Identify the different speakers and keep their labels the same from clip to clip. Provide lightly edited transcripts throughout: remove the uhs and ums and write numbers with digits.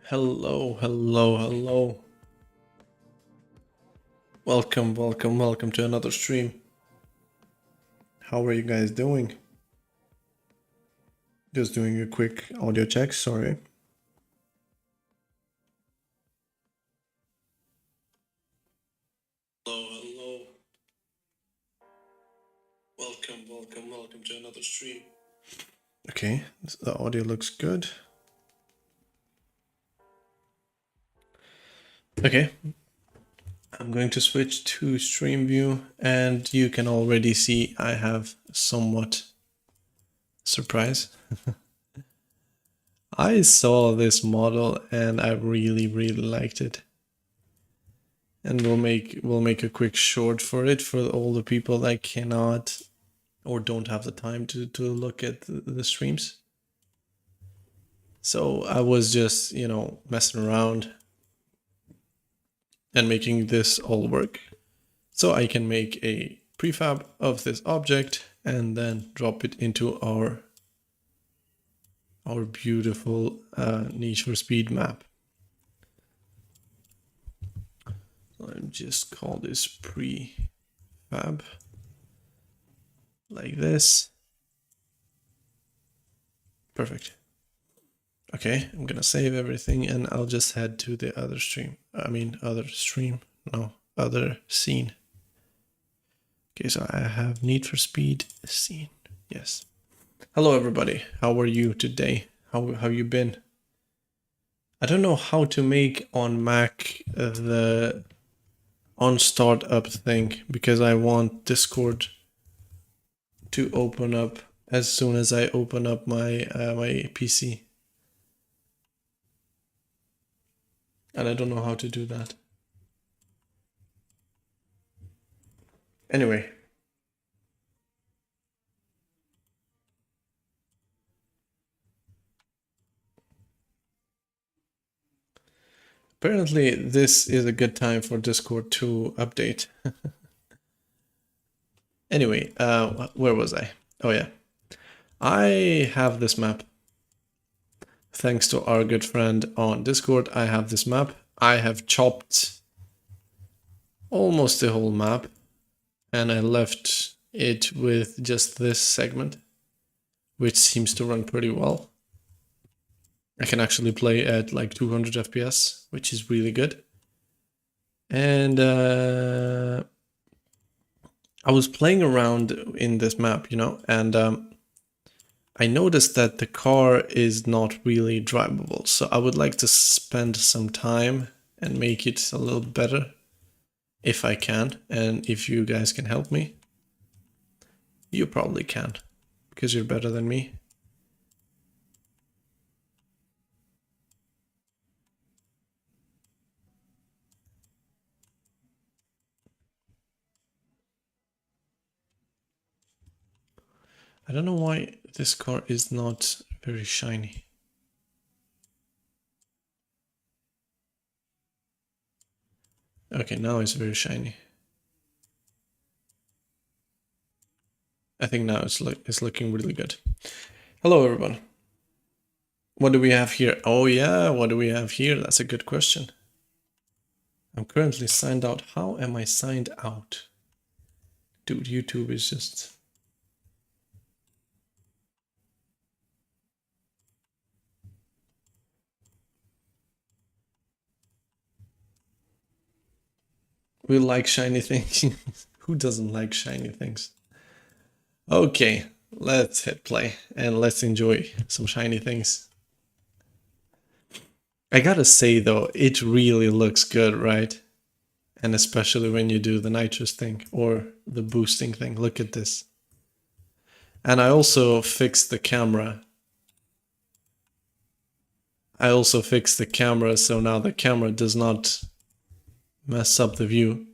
Speaker 1: Hello, hello, hello. Welcome to another stream. How are you guys doing? Just doing a quick audio check, sorry. Hello, hello. Welcome to another stream. Okay, the audio looks good. Okay, I'm going to switch to stream view, and you can already see I have somewhat surprise. I saw this model and I really liked it. And we'll make a quick short for it for all the people that cannot or don't have the time to look at the streams. So I was just, messing around and making this all work. So I can make a prefab of this object and then drop it into our beautiful Need for Speed map. So I'll just call this prefab like this. Perfect. Okay, I'm gonna save everything and I'll just head to the other stream. Other scene. Okay, so I have Need for Speed scene. Yes. Hello everybody. How are you today? How have you been? I don't know how to make on Mac the on startup thing because I want Discord to open up as soon as I open up my my PC. And I don't know how to do that. Anyway. Apparently this is a good time for Discord to update. Anyway, where was I? Oh yeah. I have this map. Thanks to our good friend on Discord, I have this map. I have chopped almost the whole map and I left it with just this segment, which seems to run pretty well. I can actually play at like 200 FPS, which is really good. And I was playing around in this map, and I noticed that the car is not really drivable. So I would like to spend some time and make it a little better if I can. And if you guys can help me, you probably can because you're better than me. I don't know why this car is not very shiny. Okay, now it's very shiny. I think now it's looking really good. Hello, everyone. What do we have here? Oh yeah, what do we have here? That's a good question. I'm currently signed out. How am I signed out? Dude, YouTube is just... We like shiny things. Who doesn't like shiny things? Okay, let's hit play and let's enjoy some shiny things. I gotta say though, it really looks good, right? And especially when you do the nitrous thing or the boosting thing. Look at this. And I also fixed the camera. So now the camera does not mess up the view.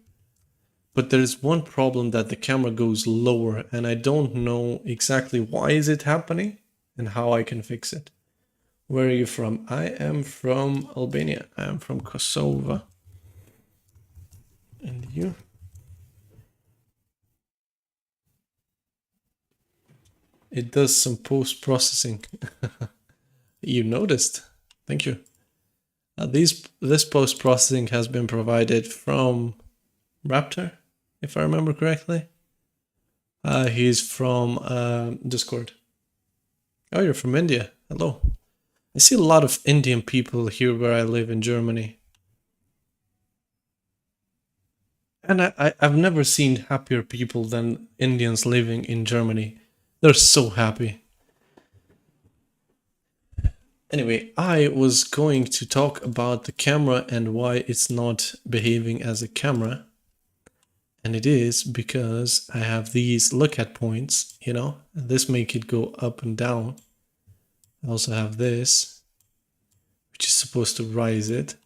Speaker 1: But there's one problem that the camera goes lower and I don't know exactly why is it happening and how I can fix it. Where are you from? I am from Albania. I am from Kosovo. And you? It does some post-processing. You noticed. Thank you. This post-processing has been provided from Raptor, if I remember correctly. He's from Discord. Oh, you're from India. Hello. I see a lot of Indian people here where I live in Germany. And I've never seen happier people than Indians living in Germany. They're so happy. Anyway, I was going to talk about the camera and why it's not behaving as a camera. And it is because I have these look at points, you know, and this make it go up and down. I also have this, which is supposed to rise it.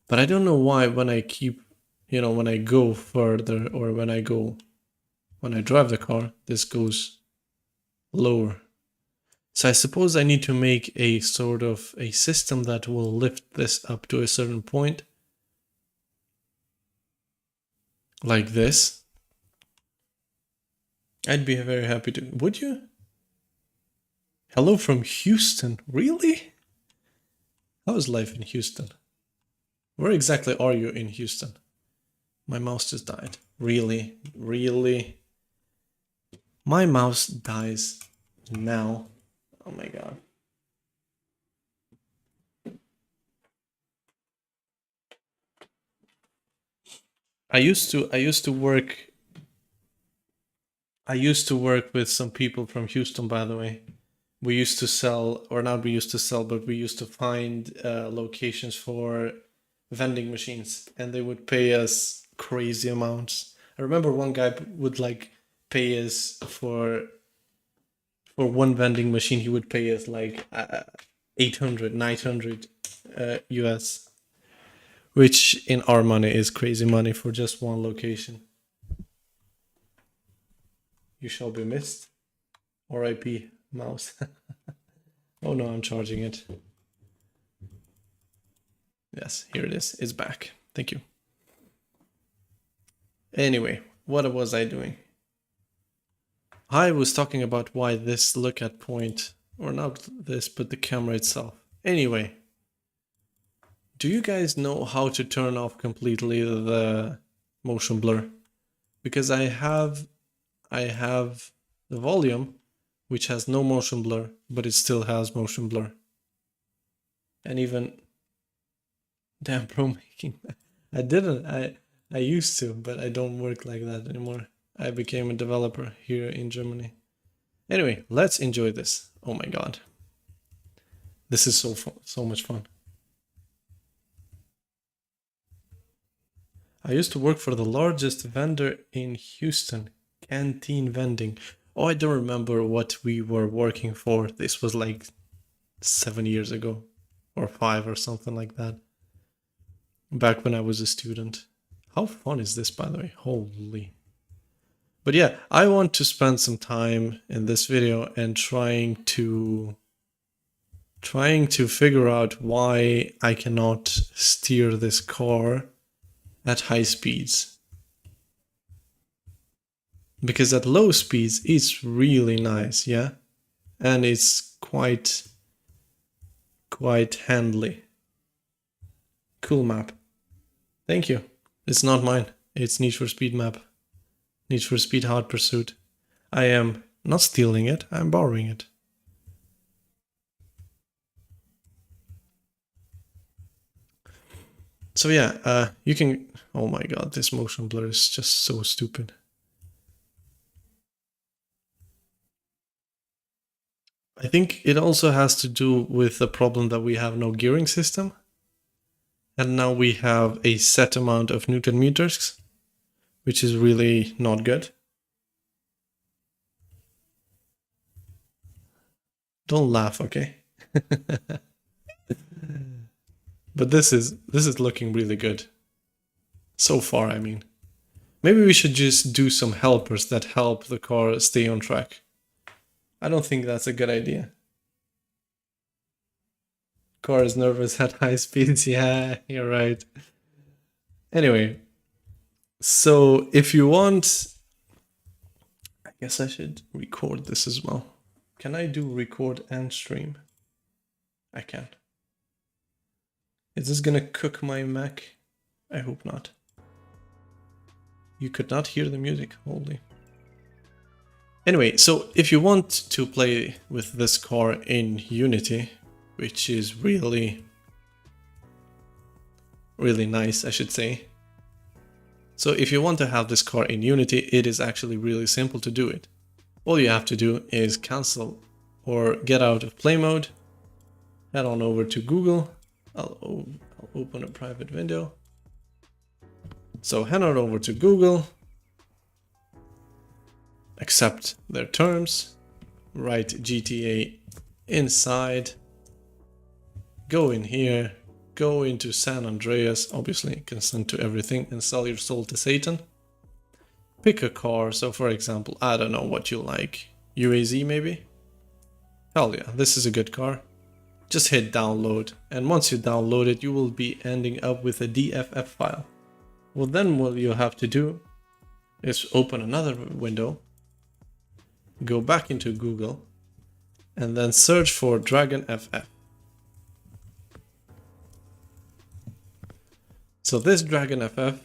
Speaker 1: But I don't know why when I keep, you know, when I go further or when I drive the car, this goes lower. So I suppose I need to make a sort of a system that will lift this up to a certain point. Like this. I'd be very happy to. Would you? Hello from Houston. Really? How is life in Houston? Where exactly are you in Houston? My mouse just died. Really? Really? My mouse dies now. Oh my god. I used to work with some people from Houston, by the way. We used to sell, or not we used to sell, but we used to find locations for vending machines, and they would pay us crazy amounts. I remember one guy would like pay us for one vending machine, he would pay us like 800, 900 US, which in our money is crazy money for just one location. You shall be missed. RIP mouse. Oh no, I'm charging it. Yes, here it is. It's back. Thank you. Anyway, what was I doing? I was talking about why this look at point, or not this, but the camera itself. Anyway, do you guys know how to turn off completely the motion blur? Because I have the volume, which has no motion blur, but it still has motion blur. And even, damn, pro making. I didn't. I used to, but I don't work like that anymore. I became a developer here in Germany. Anyway, let's enjoy this. Oh my god. This is so fun, so much fun. I used to work for the largest vendor in Houston, Canteen Vending. Oh, I don't remember what we were working for. This was like 7 years ago, or 5 or something like that. Back when I was a student. How fun is this, by the way? Holy. But yeah, I want to spend some time in this video and trying to figure out why I cannot steer this car at high speeds. Because at low speeds it's really nice, yeah? And it's quite handly. Cool map. Thank you. It's not mine. It's Need for Speed map. Need for Speed Hard Pursuit. I am not stealing it, I'm borrowing it. So yeah, you can... Oh my god, this motion blur is just so stupid. I think it also has to do with the problem that we have no gearing system. And now we have a set amount of Newton meters, which is really not good. Don't laugh, okay? But this is looking really good. So far, I mean. Maybe we should just do some helpers that help the car stay on track. I don't think that's a good idea. Car is nervous at high speeds. Yeah, you're right. Anyway, so if you want, I guess I should record this as well. Can I do record and stream? I can. Is this gonna cook my Mac? I hope not. You could not hear the music, holy. Anyway, so if you want to play with this car in Unity, which is really nice, I should say. So if you want to have this car in Unity, it is actually really simple to do it. All you have to do is cancel or get out of play mode, head on over to Google. I'll open a private window. So head on over to Google, accept their terms, write GTA inside, go in here, go into San Andreas, obviously consent to everything and sell your soul to Satan. Pick a car, so for example, I don't know what you like, UAZ maybe? Hell yeah, this is a good car. Just hit download, and once you download it, you will be ending up with a DFF file. Well, then what you'll have to do is open another window, go back into Google, and then search for Dragon FF. So this Dragon FF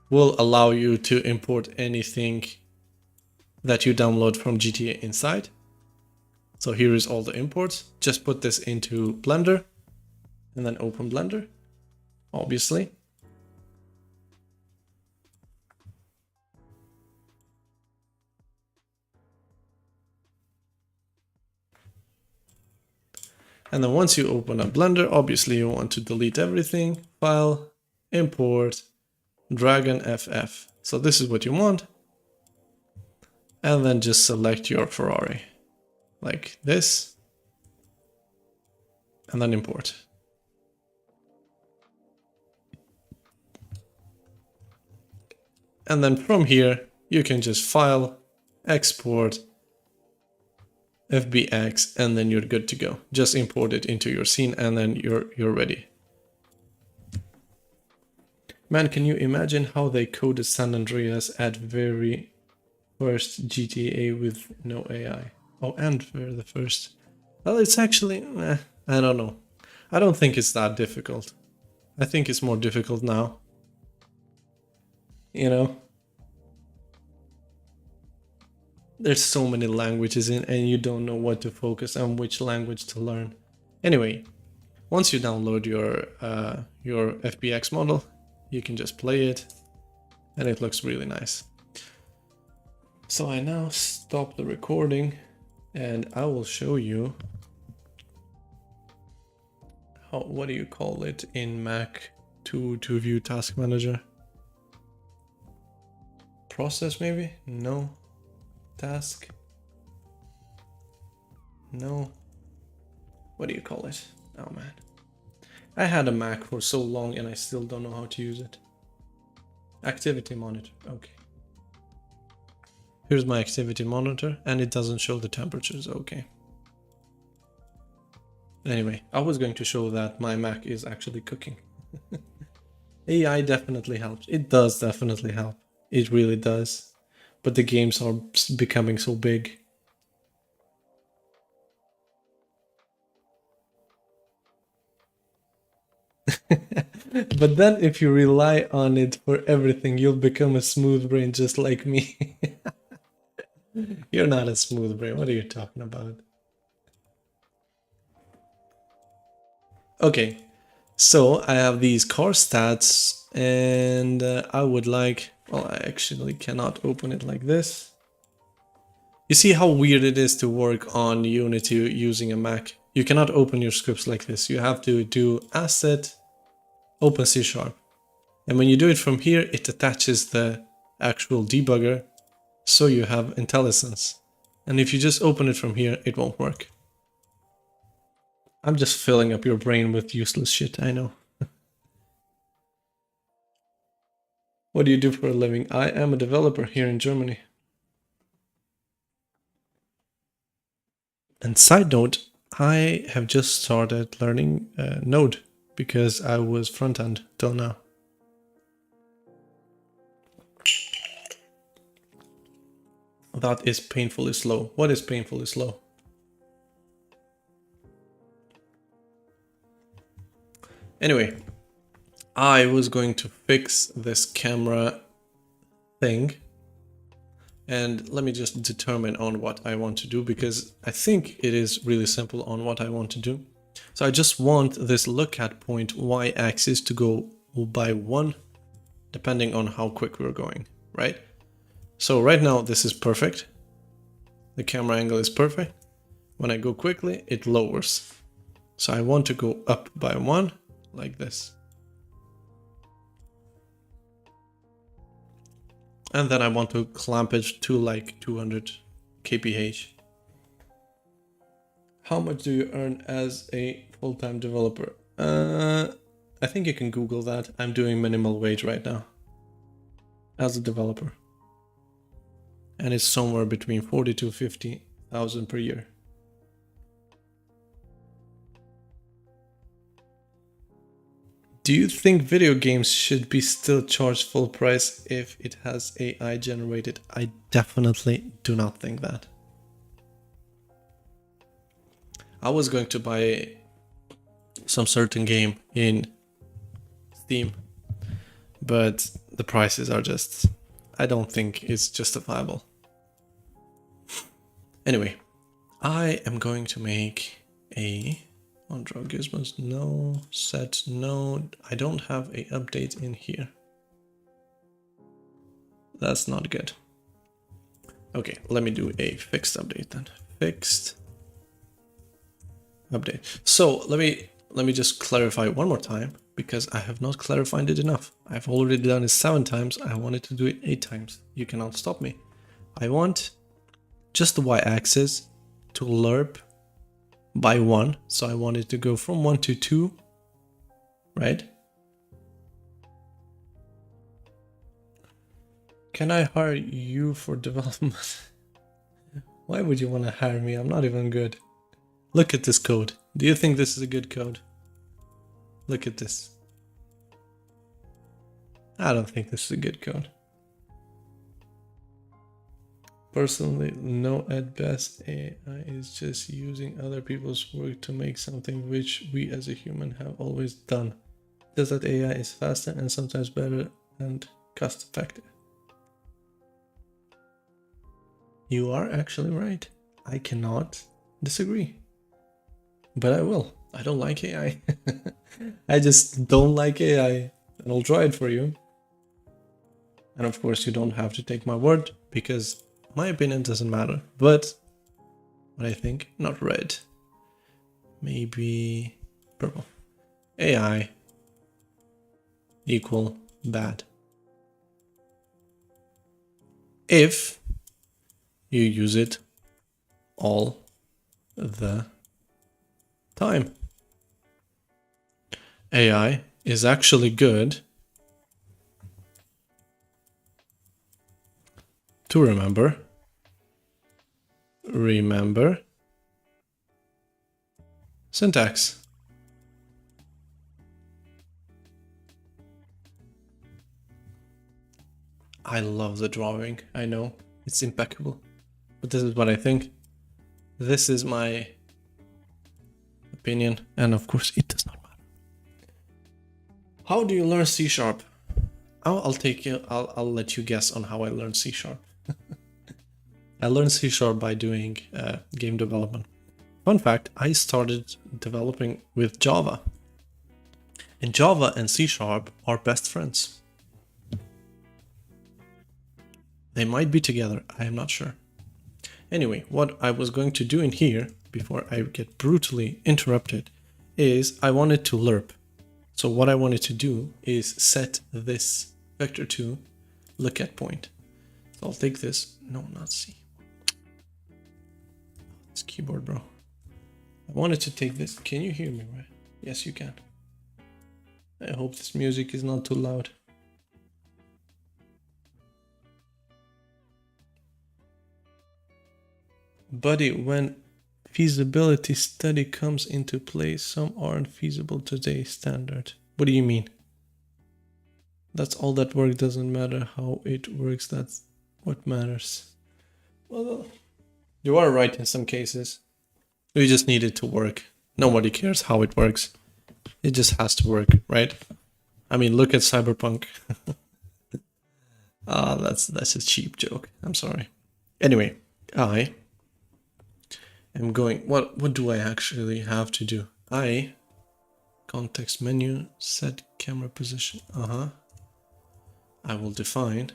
Speaker 1: will allow you to import anything that you download from GTA inside. So here is all the imports. Just put this into Blender and then open Blender, obviously. And then once you open up Blender, obviously you want to delete everything, file, import, Dragon FF. So this is what you want. And then just select your Ferrari like this and then import. And then from here, you can just file, export, FBX, and then you're good to go. Just import it into your scene and then you're ready. Man, can you imagine how they coded San Andreas at very first GTA with no AI? Oh, and for the first. Well, it's actually, I don't know. I don't think it's that difficult. I think it's more difficult now. You know? There's so many languages in, and you don't know what to focus on, which language to learn. Anyway, once you download your FBX model, you can just play it, and it looks really nice. So I now stop the recording, and I will show you how, what do you call it in Mac to view task manager? Process maybe? No. Task? No. What do you call it? Oh man. I had a Mac for so long and I still don't know how to use it. Activity monitor. Okay. Here's my activity monitor and it doesn't show the temperatures. Okay. Anyway, I was going to show that my Mac is actually cooking. AI definitely helps. It does definitely help. It really does. But the games are becoming so big. But then if you rely on it for everything, you'll become a smooth brain just like me. You're not a smooth brain. What are you talking about? Okay, so I have these car stats and I would like, well, I actually cannot open it like this. You see how weird it is to work on Unity using a Mac? You cannot open your scripts like this. You have to do asset, open C#. And when you do it from here, it attaches the actual debugger, so you have IntelliSense. And if you just open it from here, it won't work. I'm just filling up your brain with useless shit, I know. What do you do for a living? I am a developer here in Germany. And side note, I have just started learning Node because I was front end till now. That is painfully slow. What is painfully slow? Anyway, I was going to fix this camera thing. And let me just determine on what I want to do, because I think it is really simple on what I want to do. So I just want this look at point y-axis to go by 1, depending on how quick we're going, right? So right now this is perfect. The camera angle is perfect. When I go quickly, it lowers. So I want to go up by 1, like this. And then I want to clamp it to like 200 kph. How much do you earn as a full-time developer? I think you can Google that. I'm doing minimal wage right now as a developer. And it's somewhere between 40 to 50,000 per year. Do you think video games should be still charged full price if it has AI generated? I definitely do not think that. I was going to buy some certain game in Steam, but the prices are just, I don't think it's justifiable. Anyway, I am going to make a on draw gizmos, no, set, no, I don't have a update in here. That's not good. Okay, let me do a fixed update then. Fixed update. So let me just clarify one more time, because I have not clarified it enough. I've already done it 7 times. I wanted to do it 8 times. You cannot stop me. I want just the y-axis to lerp by 1. So I want it to go from 1 to 2, right? Can I hire you for development? Why would you want to hire me? I'm not even good. Look at this code. Do you think this is a good code? Look at this. I don't think this is a good code. Personally, no, at best AI is just using other people's work to make something which we as a human have always done. Just that AI is faster and sometimes better and cost effective. You are actually right. I cannot disagree. But I will. I don't like AI. I just don't like AI. And I'll try it for you. And of course you don't have to take my word, because my opinion doesn't matter. But what I think, not red. Maybe purple. AI equal bad. If you use it all the time. AI is actually good to remember syntax. I love the drawing. I know it's impeccable, but this is what I think. This is my opinion, and of course it does not matter. How do you learn C#? I'll let you guess on how I learned C#. I learned C# by doing game development. Fun fact, I started developing with Java. And Java and C# are best friends. They might be together, I am not sure. Anyway, what I was going to do in here, before I get brutally interrupted, is I wanted to lerp. So what I wanted to do is set this vector to look at point. So I'll take this, no, not C. It's keyboard, bro. I wanted to take this, can you hear me, right? Yes, you can. I hope this music is not too loud. Buddy, when feasibility study comes into play, some aren't feasible today standard. What do you mean? That's all that work, doesn't matter how it works, that's what matters. Well, you are right in some cases. We just need it to work. Nobody cares how it works. It just has to work, right? I mean, look at Cyberpunk. That's a cheap joke. I'm sorry. Anyway, I am going. What do I actually have to do? Context menu, set camera position. I will define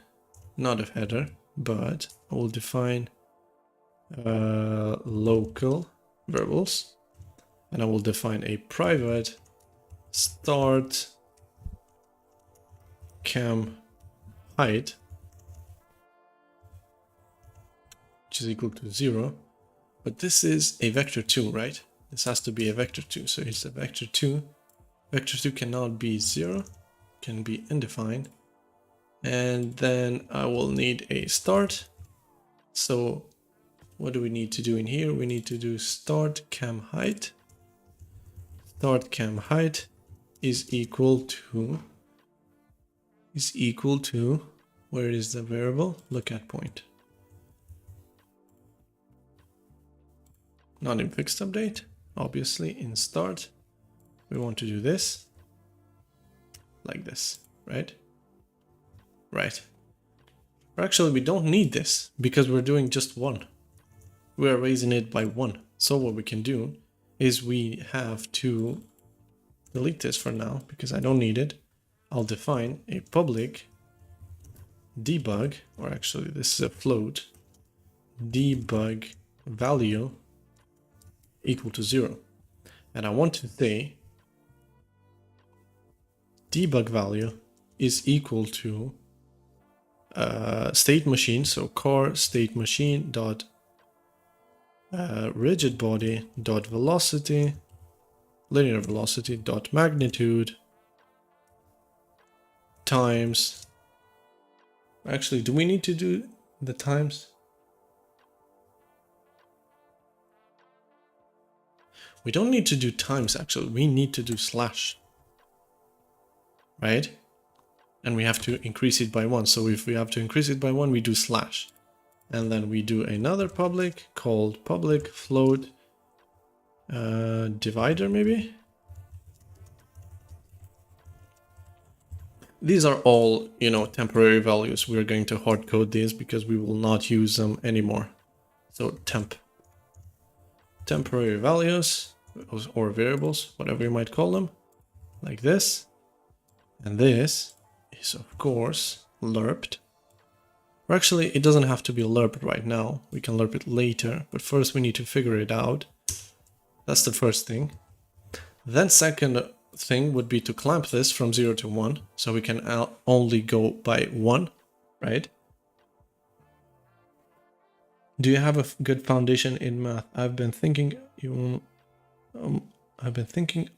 Speaker 1: not a header, but I will define local variables, and I will define a private start cam height, which is equal to 0. But this is a vector 2, right? This has to be a vector 2. So it's a vector 2. Vector 2 cannot be 0, can be undefined. And then I will need a start. So what do we need to do in here? We need to do start cam height. Start cam height is equal to, where is the variable? Look at point. Not in fixed update, obviously in start. We want to do this, like this, right? Right. Or actually, we don't need this because we're doing just 1. We are raising it by 1. So what we can do is we have to delete this for now because I don't need it. I'll define a public debug, or actually this is a float, debug value equal to 0. And I want to say debug value is equal to state machine, so car state machine dot rigid body dot velocity, linear velocity dot magnitude times. Actually, do we need to do the times? We don't need to do times, actually. We need to do slash, right? And we have to increase it by 1. So if we have to increase it by 1, we do slash. And then we do another public called public float divider, maybe? These are all, temporary values. We're going to hard code these because we will not use them anymore. So temporary values or variables, whatever you might call them, like this. And this is, of course, lerped. Or actually, it doesn't have to be lerped right now. We can lerp it later, but first we need to figure it out. That's the first thing. Then second thing would be to clamp this from 0 to 1, so we can only go by 1, right? Do you have a good foundation in math? I've been thinking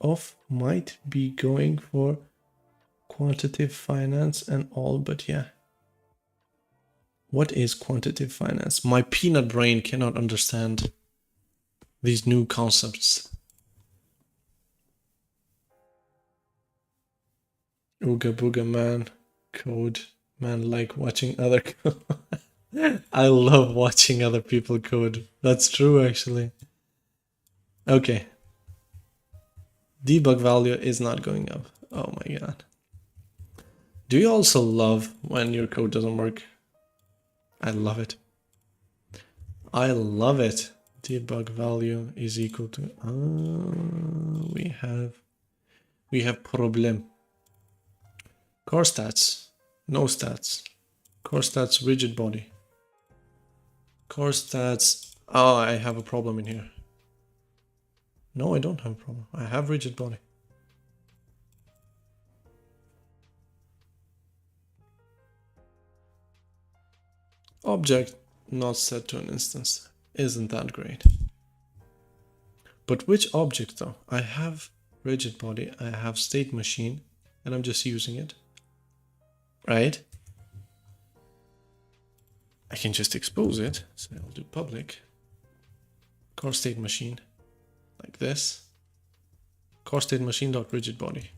Speaker 1: of might be going for quantitative finance and all, but yeah. What is quantitative finance? My peanut brain cannot understand these new concepts. Ooga booga man, code, man, like watching other code. I love watching other people code. That's true, actually. Okay. Debug value is not going up. Oh my god. Do you also love when your code doesn't work? I love it. I love it. Debug value is equal to we have problem. Core stats, no stats. Core stats, rigid body. Core stats. Oh, I have a problem in here. No, I don't have a problem. I have rigid body. Object not set to an instance. Isn't that great? But which object though? I have rigid body, I have state machine, and I'm just using it. Right? I can just expose it. So I'll do public core state machine like this. Core state machine dot rigid body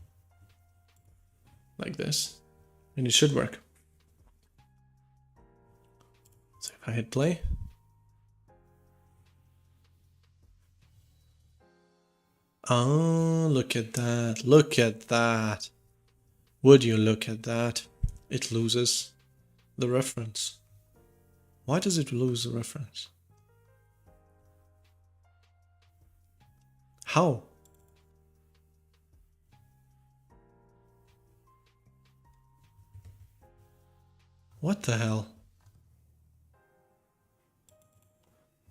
Speaker 1: like this, and it should work. So if I hit play, Oh, look at that. Look at that. Would you look at that? It loses the reference. Why does it lose the reference? How? What the hell?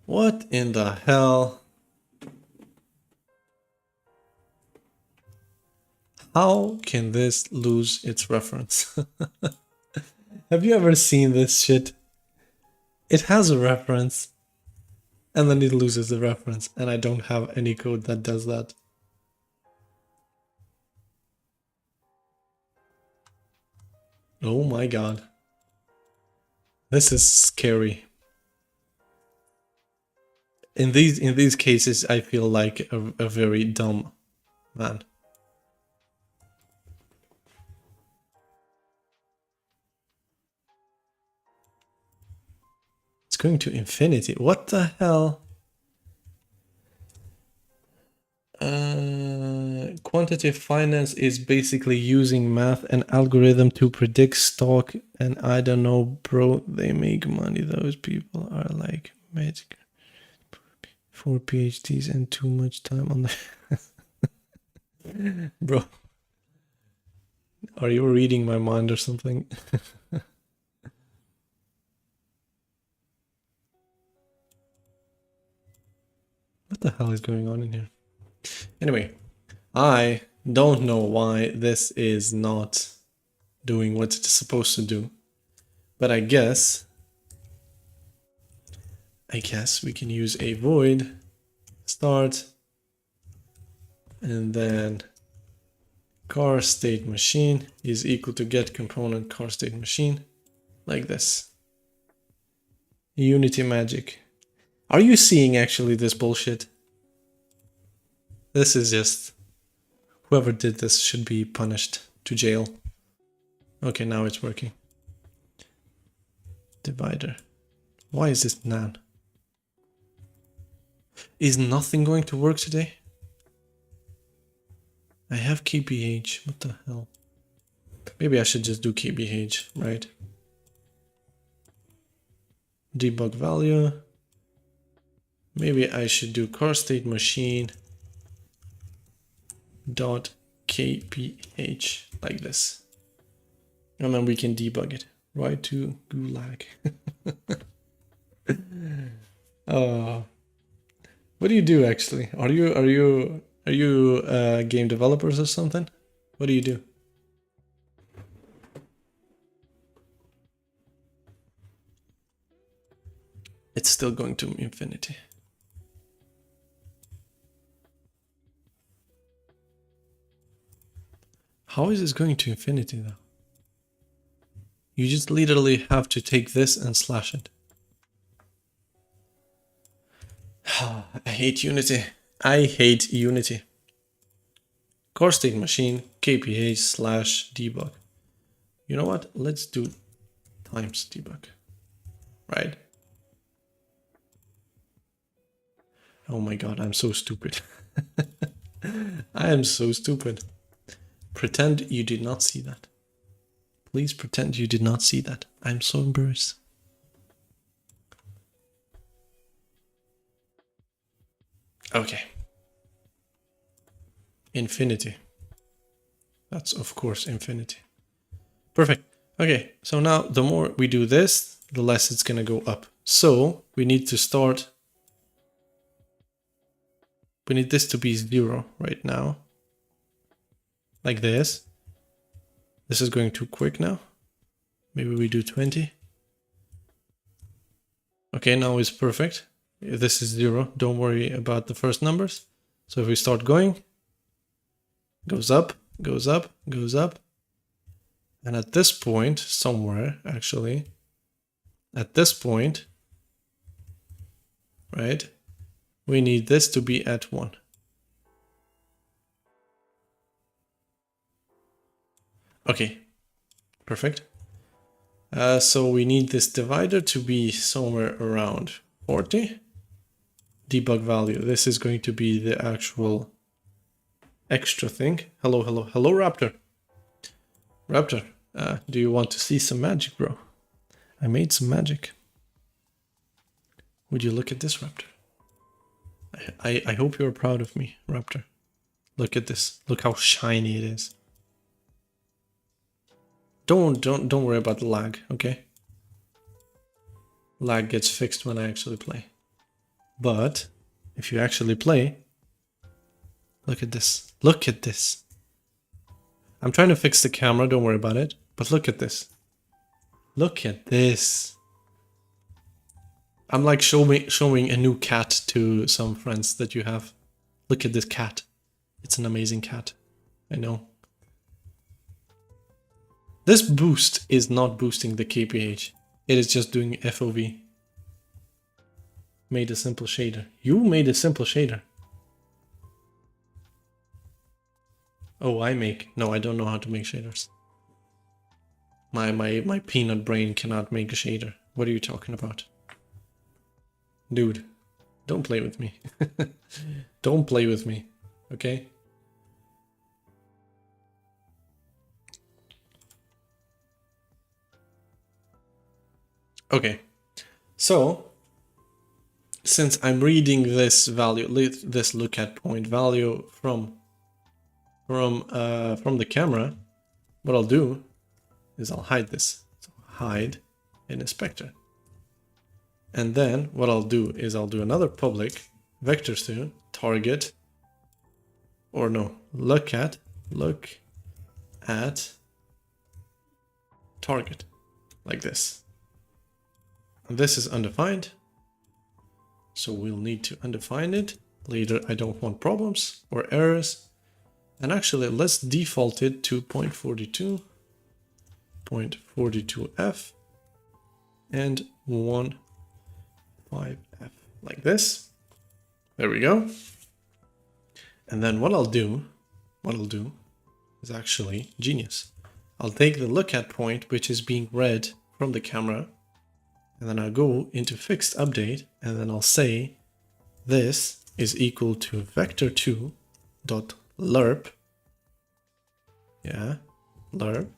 Speaker 1: What in the hell? How can this lose its reference? Have you ever seen this shit? It has a reference and then it loses the reference, and I don't have any code that does that. Oh my god. This is scary. In these cases, I feel like a very dumb man. It's going to infinity. What the hell? Quantitative finance is basically using math and algorithm to predict stock, and I don't know, bro, they make money. Those people are like magic. 4 PhDs and too much time on the bro. Are you reading my mind or something? What the hell is going on in here? Anyway, I don't know why this is not doing what it's supposed to do, but I guess we can use a void start and then car state machine is equal to get component car state machine, like this. Unity magic. Are you seeing actually this bullshit? This is just, whoever did this should be punished to jail. Okay, now it's working. Divider. Why is this nan? Is nothing going to work today? I have kbh. What the hell? Maybe I should just do kbh, right? Debug value. Maybe I should do car state machine dot kph like this, and then we can debug it. Right to gulag. What do you do actually? Are you game developers or something? What do you do? It's still going to infinity. How is this going to infinity though? You just literally have to take this and slash it. I hate Unity. I hate Unity. Core state machine kph slash debug. You know what? Let's do times debug. Right? Oh my god, I'm so stupid. I am so stupid. Pretend you did not see that. Please pretend you did not see that. I'm so embarrassed. Okay. Infinity. That's of course infinity. Perfect. Okay, so now the more we do this, the less it's gonna go up. So we need to start. We need this to be 0 right now. Like this. This is going too quick now. Maybe we do 20. Okay, now it's perfect. This is 0. Don't worry about the first numbers. So if we start going, goes up, goes up, goes up. And at this point, somewhere actually, at this point, right, we need this to be at 1. Okay, perfect. So we need this divider to be somewhere around 40. Debug value. This is going to be the actual extra thing. Hello, hello, hello, Raptor. Raptor, do you want to see some magic, bro? I made some magic. Would you look at this, Raptor? I hope you're proud of me, Raptor. Look at this. Look how shiny it is. Don't worry about the lag, okay? Lag gets fixed when I actually play. But if you actually play, look at this. Look at this. I'm trying to fix the camera, don't worry about it. But look at this. Look at this. I'm like showing a new cat to some friends that you have. Look at this cat. It's an amazing cat. I know. This boost is not boosting the kph. It is just doing FOV. Made a simple shader. You made a simple shader. Oh, no, I don't know how to make shaders. My peanut brain cannot make a shader. What are you talking about? Dude, don't play with me. Don't play with me, okay? Okay, so since I'm reading this value, this look at point value from the camera, what I'll do is I'll hide this. So hide in inspector. And then what I'll do is I'll do another public vector2 target, or no, look at target, like this. And this is undefined, so we'll need to undefine it. Later, I don't want problems or errors. And actually, let's default it to 0.42, 0.42f, and 1.5f, like this. There we go. And then what I'll do is actually genius. I'll take the look at point, which is being read from the camera, and then I'll go into fixed update, and then I'll say this is equal to vector2 dot lerp. Yeah, lerp.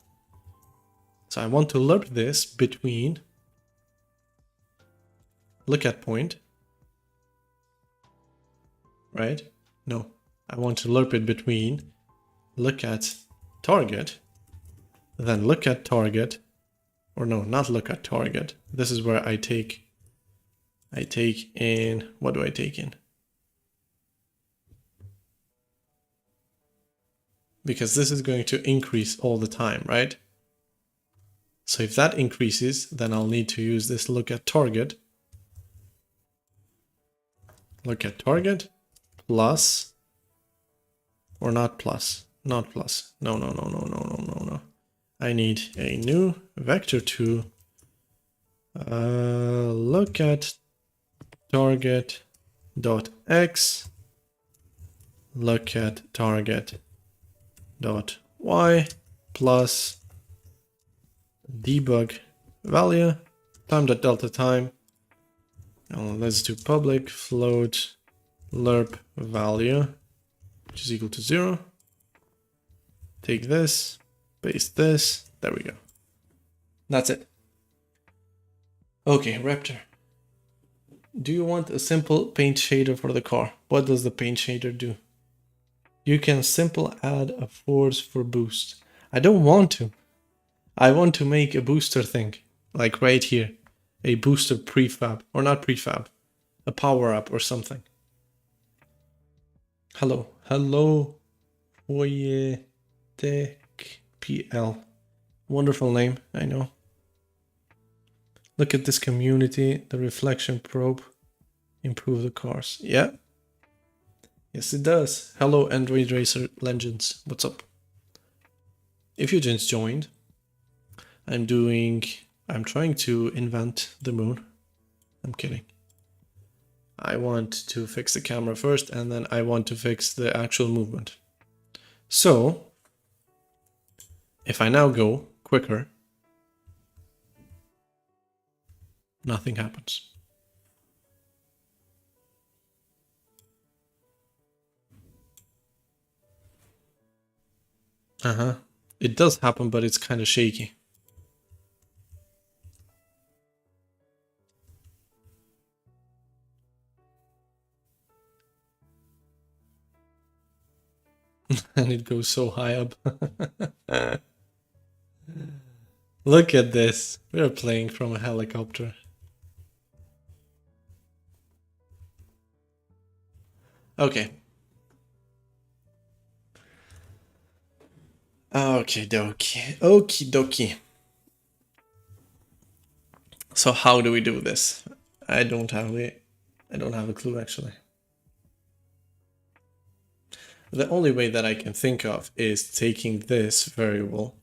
Speaker 1: So I want to lerp this between look at point, right? No, I want to lerp it between look at target, then look at target, or no, not look at target. This is where I take in, what do I take in? Because this is going to increase all the time, right? So if that increases, then I'll need to use this look at target. Look at target plus, or not plus, not plus. No. I need a new vector2 look at target dot x, look at target dot y plus debug value time dot delta time. Let's do public float lerp value, which is equal to 0. Take this, paste this, there we go. That's it. Okay, Raptor. Do you want a simple paint shader for the car? What does the paint shader do? You can simple add a force for boost. I don't want to. I want to make a booster thing, like right here. A booster prefab, or not prefab, a power up or something. Hello, Oye Tech PL. Wonderful name, I know. Look at this community, the reflection probe, improve the cars. Yeah. Yes, it does. Hello, Android Racer Legends. What's up? If you just joined, I'm trying to invent the moon. I'm kidding. I want to fix the camera first, and then I want to fix the actual movement. So, if I now go quicker, nothing happens. Uh-huh. It does happen, but it's kind of shaky. And it goes so high up. Look at this. We're playing from a helicopter. Okay. Okie dokie. Okie dokie. So how do we do this? I don't have a clue actually. The only way that I can think of is taking this variable,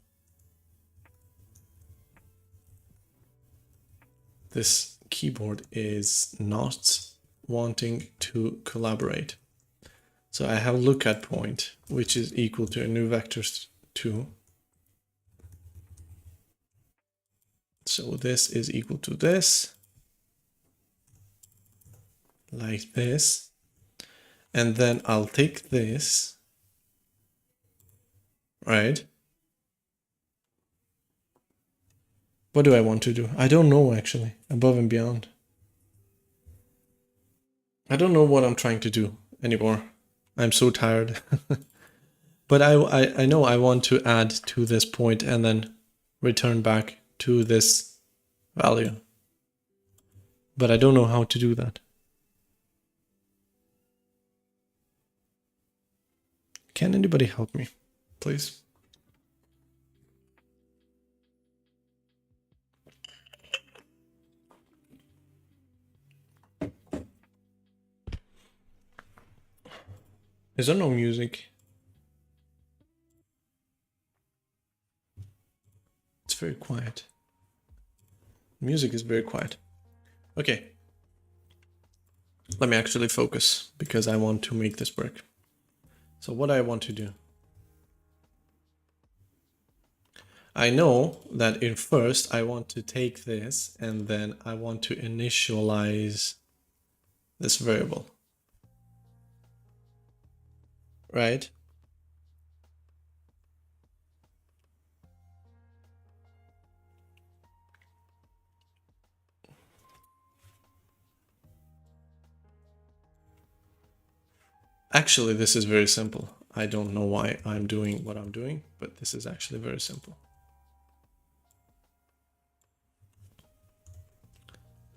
Speaker 1: this keyboard is not wanting to collaborate. So I have a lookat point, which is equal to a new vector 2. So this is equal to this, like this. And then I'll take this, right? What do I want to do? I don't know actually, above and beyond. I don't know what I'm trying to do anymore. I'm so tired. But I know I want to add to this point and then return back to this value. But I don't know how to do that. Can anybody help me, please? Is there no music? It's very quiet. Music is very quiet. Okay. Let me actually focus because I want to make this work. So what I want to do. I know that in first I want to take this and then I want to initialize this variable. Right? Actually, this is very simple. I don't know why I'm doing what I'm doing, but this is actually very simple.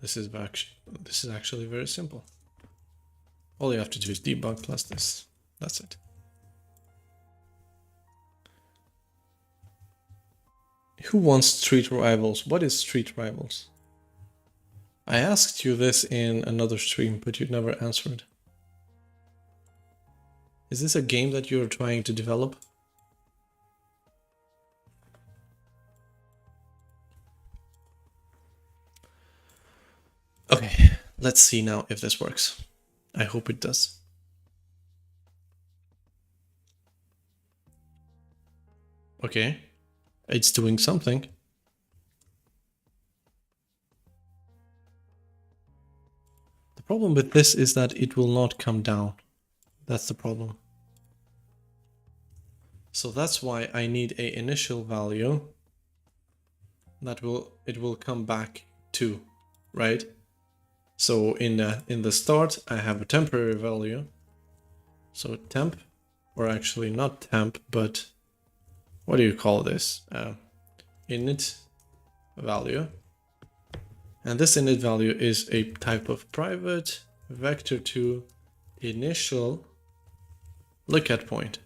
Speaker 1: This is actually very simple. All you have to do is debug plus this. That's it. Who wants street rivals? What is street rivals? I asked you this in another stream, but you never answered. Is this a game that you're trying to develop? Okay, let's see now if this works. I hope it does. Okay, it's doing something. The problem with this is that it will not come down. That's the problem. So that's why I need a initial value that it will come back to, right? So in the start I have a temporary value. So temp, or actually not temp, but what do you call this? Init value. And this init value is a type of private vector2 initial lookat point.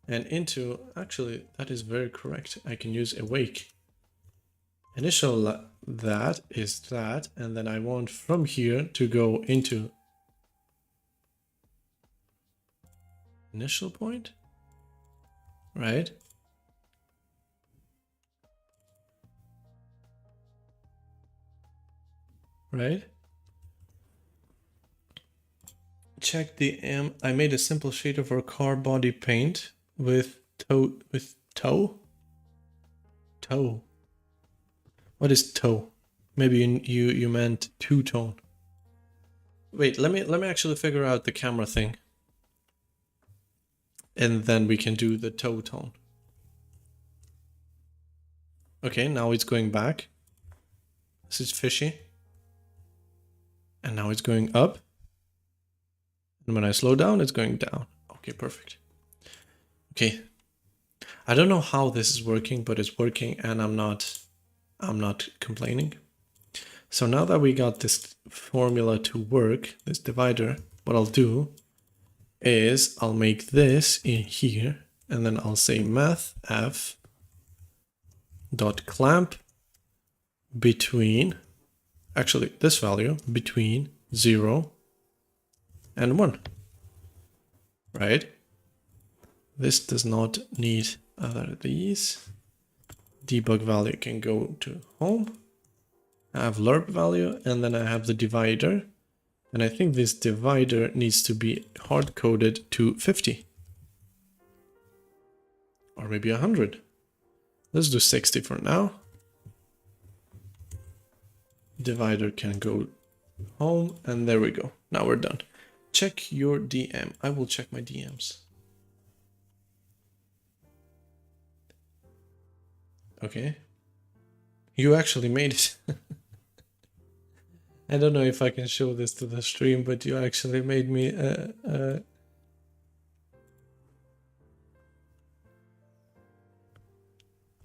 Speaker 1: And into, actually, that is very correct. I can use awake. Initial that is that, and then I want from here to go into initial point, right? Right? Check the I made a simple shader for car body paint with toe. What is toe? Maybe you meant two-tone. Wait, let me actually figure out the camera thing. And then we can do the toe tone. Okay, now it's going back. This is fishy. And now it's going up. And when I slow down, it's going down. Okay, perfect. Okay. I don't know how this is working, but it's working and I'm not complaining. So now that we got this formula to work, this divider, what I'll do is I'll make this in here and then I'll say math f dot clamp between, actually this value between 0 and 1, right? This does not need other of these. Debug value can go to home. I have lerp value and then I have the divider. And I think this divider needs to be hard coded to 50. Or maybe 100. Let's do 60 for now. Divider can go home and there we go. Now we're done. Check your DM. I will check my DMs. Okay. You actually made it. I don't know if I can show this to the stream, but you actually made me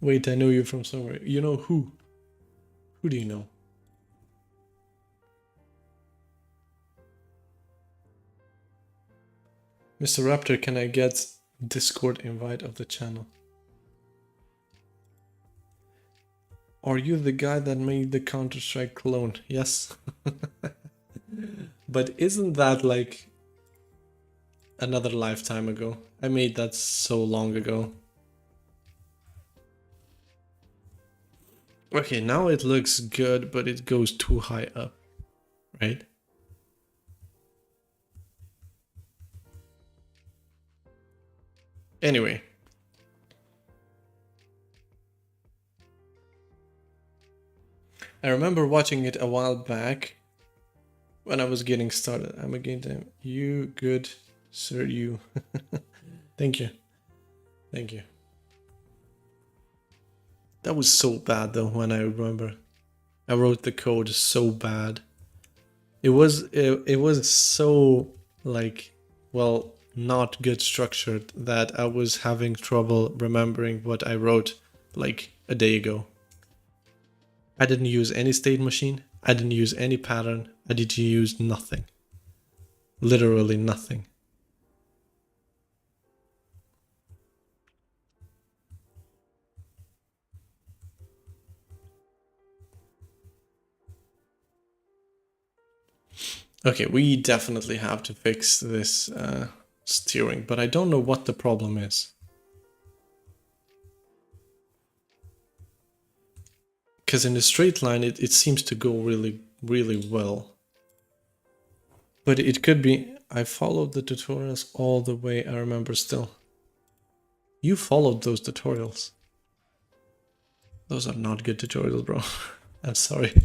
Speaker 1: Wait, I know you from somewhere. You know who? Who do you know? Mr. Raptor, can I get Discord invite of the channel? Are you the guy that made the Counter-Strike clone? Yes. But isn't that like another lifetime ago? I made that so long ago. Okay, now it looks good, but it goes too high up, right? Anyway. I remember watching it a while back when I was getting started. I'm again time. You good, sir, you. Thank you. Thank you. That was so bad though when I remember. I wrote the code so bad. It was so like, well, not good structured that I was having trouble remembering what I wrote like a day ago. I didn't use any state machine. I didn't use any pattern. I didn't use nothing. Literally nothing. Okay, we definitely have to fix this steering, but I don't know what the problem is. Because in the straight line, it seems to go really, really well. But it could be, I followed the tutorials all the way, I remember still. You followed those tutorials. Those are not good tutorials, bro. I'm sorry.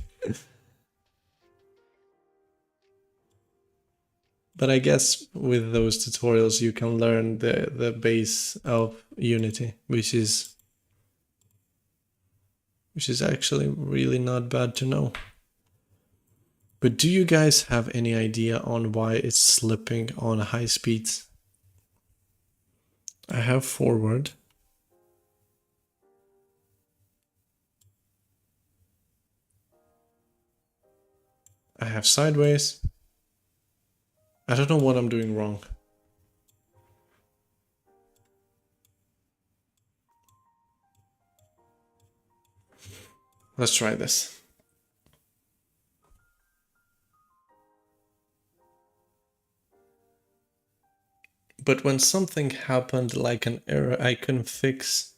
Speaker 1: But I guess with those tutorials you can learn the base of Unity, which is actually really not bad to know. But do you guys have any idea on why it's slipping on high speeds? I have forward. I have sideways. I don't know what I'm doing wrong. Let's try this. But when something happened like an error I couldn't fix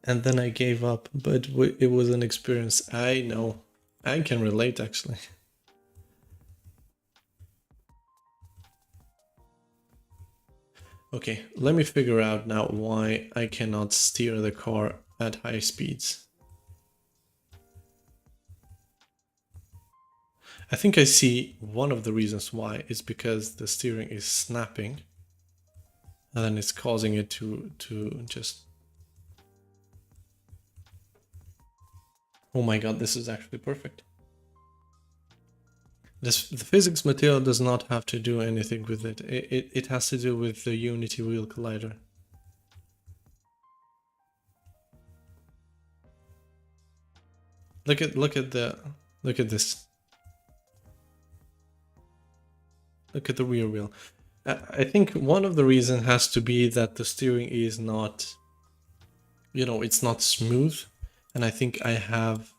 Speaker 1: and then I gave up, but it was an experience. I know. I can relate actually. Okay, let me figure out now why I cannot steer the car at high speeds. I think I see one of the reasons why is because the steering is snapping and then it's causing it to just... Oh my god, this is actually perfect. The physics material does not have to do anything with it. It has to do with the Unity wheel collider. Look at this. Look at the rear wheel. I think one of the reasons has to be that the steering is not, you know, it's not smooth. And I think I have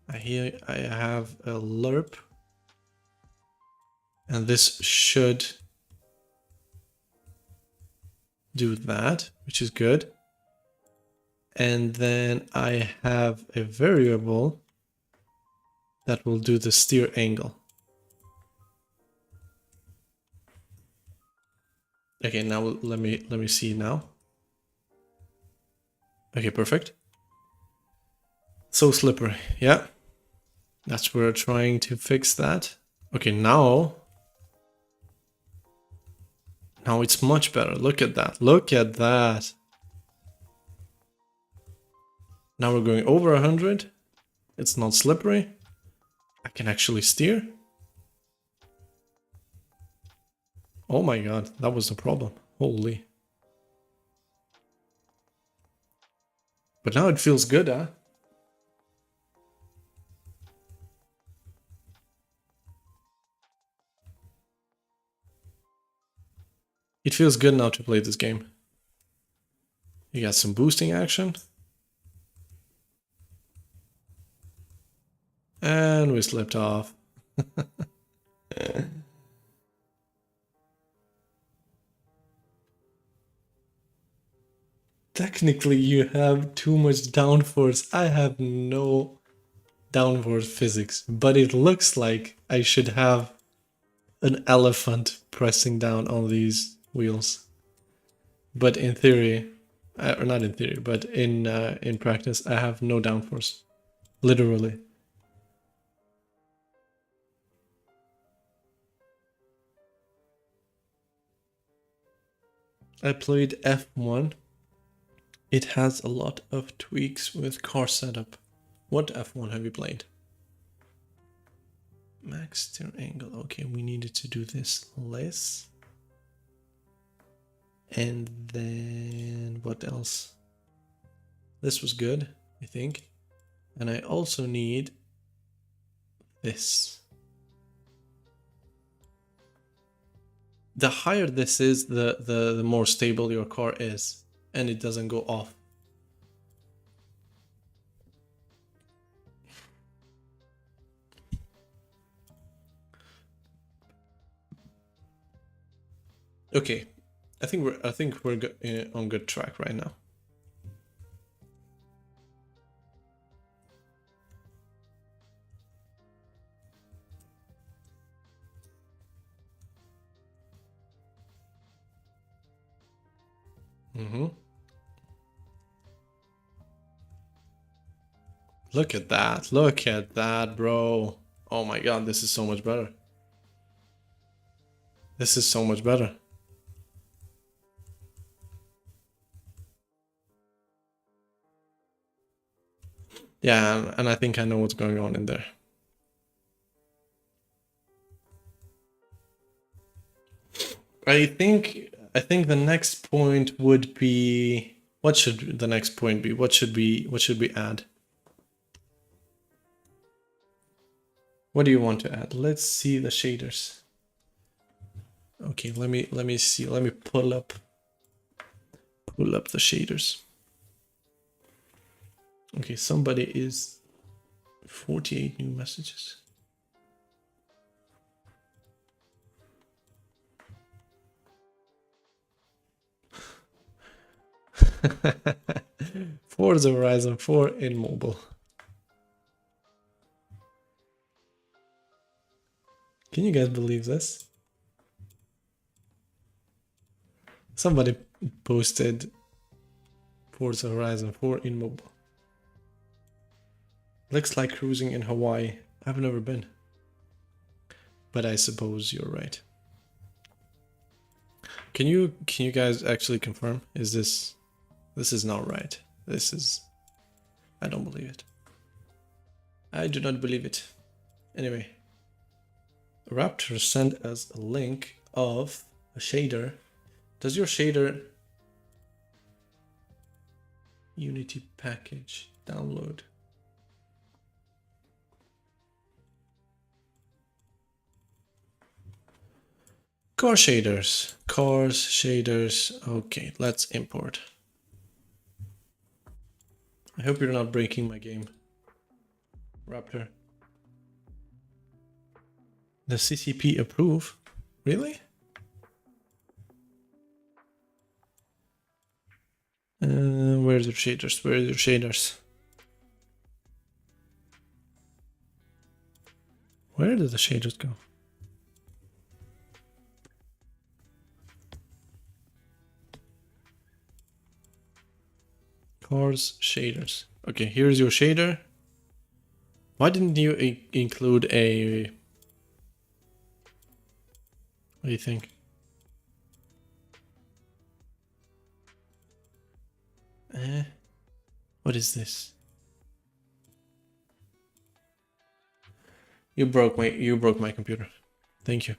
Speaker 1: a lerp. And this should do that, which is good. And then I have a variable that will do the steer angle. Okay, now let me see now. Okay, perfect. So slippery, yeah. That's where we're trying to fix that. Okay, now it's much better. Look at that. Look at that. Now we're going over 100. It's not slippery. I can actually steer. Oh my god, that was the problem. Holy. But now it feels good, huh? It feels good now to play this game. You got some boosting action. And we slipped off. Technically, you have too much downforce. I have no downforce physics, but it looks like I should have an elephant pressing down on these wheels. But in theory, or not in theory, but in practice, I have no downforce, literally. I played F1. It has a lot of tweaks with car setup. What F1 have you played? Max steer angle. Okay, we needed to do this less. And then what else? This was good, I think. And I also need this. The higher this is, the more stable your car is. And it doesn't go off. Okay, I think we're on good track right now. Look at that, bro. Oh my god, this is so much better. This is so much better. Yeah, and I think I know what's going on in there. I think the next point would be, what should the next point be? What should we add? What do you want to add? Let's see the shaders. Okay, let me see. Let me pull up the shaders. Okay, somebody is 48 new messages. Forza Horizon 4 in mobile. Can you guys believe this? Somebody posted Forza Horizon 4 in mobile. Looks like cruising in Hawaii. I've never been. But I suppose you're right. Can you guys actually confirm? Is this is not right? This is, I don't believe it. I do not believe it. Anyway, Raptor sent us a link of a shader. Does your shader Unity package download? Car shaders, cars, shaders. Okay, let's import. I hope you're not breaking my game, Raptor. The CCP approve? Really? Where's your shaders? Where are your shaders? Where did the shaders go? Cars, shaders. Okay, here's your shader. Why didn't you include a... What do you think? What is this? You broke my computer. Thank you.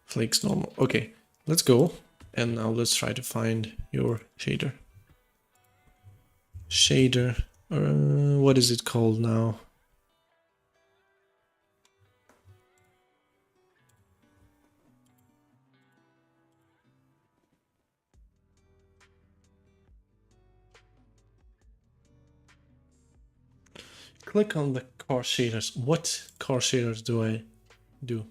Speaker 1: Flakes normal. Okay, let's go. And now let's try to find your shader. Shader. What is it called now? Click on the car shaders. What car shaders do I do?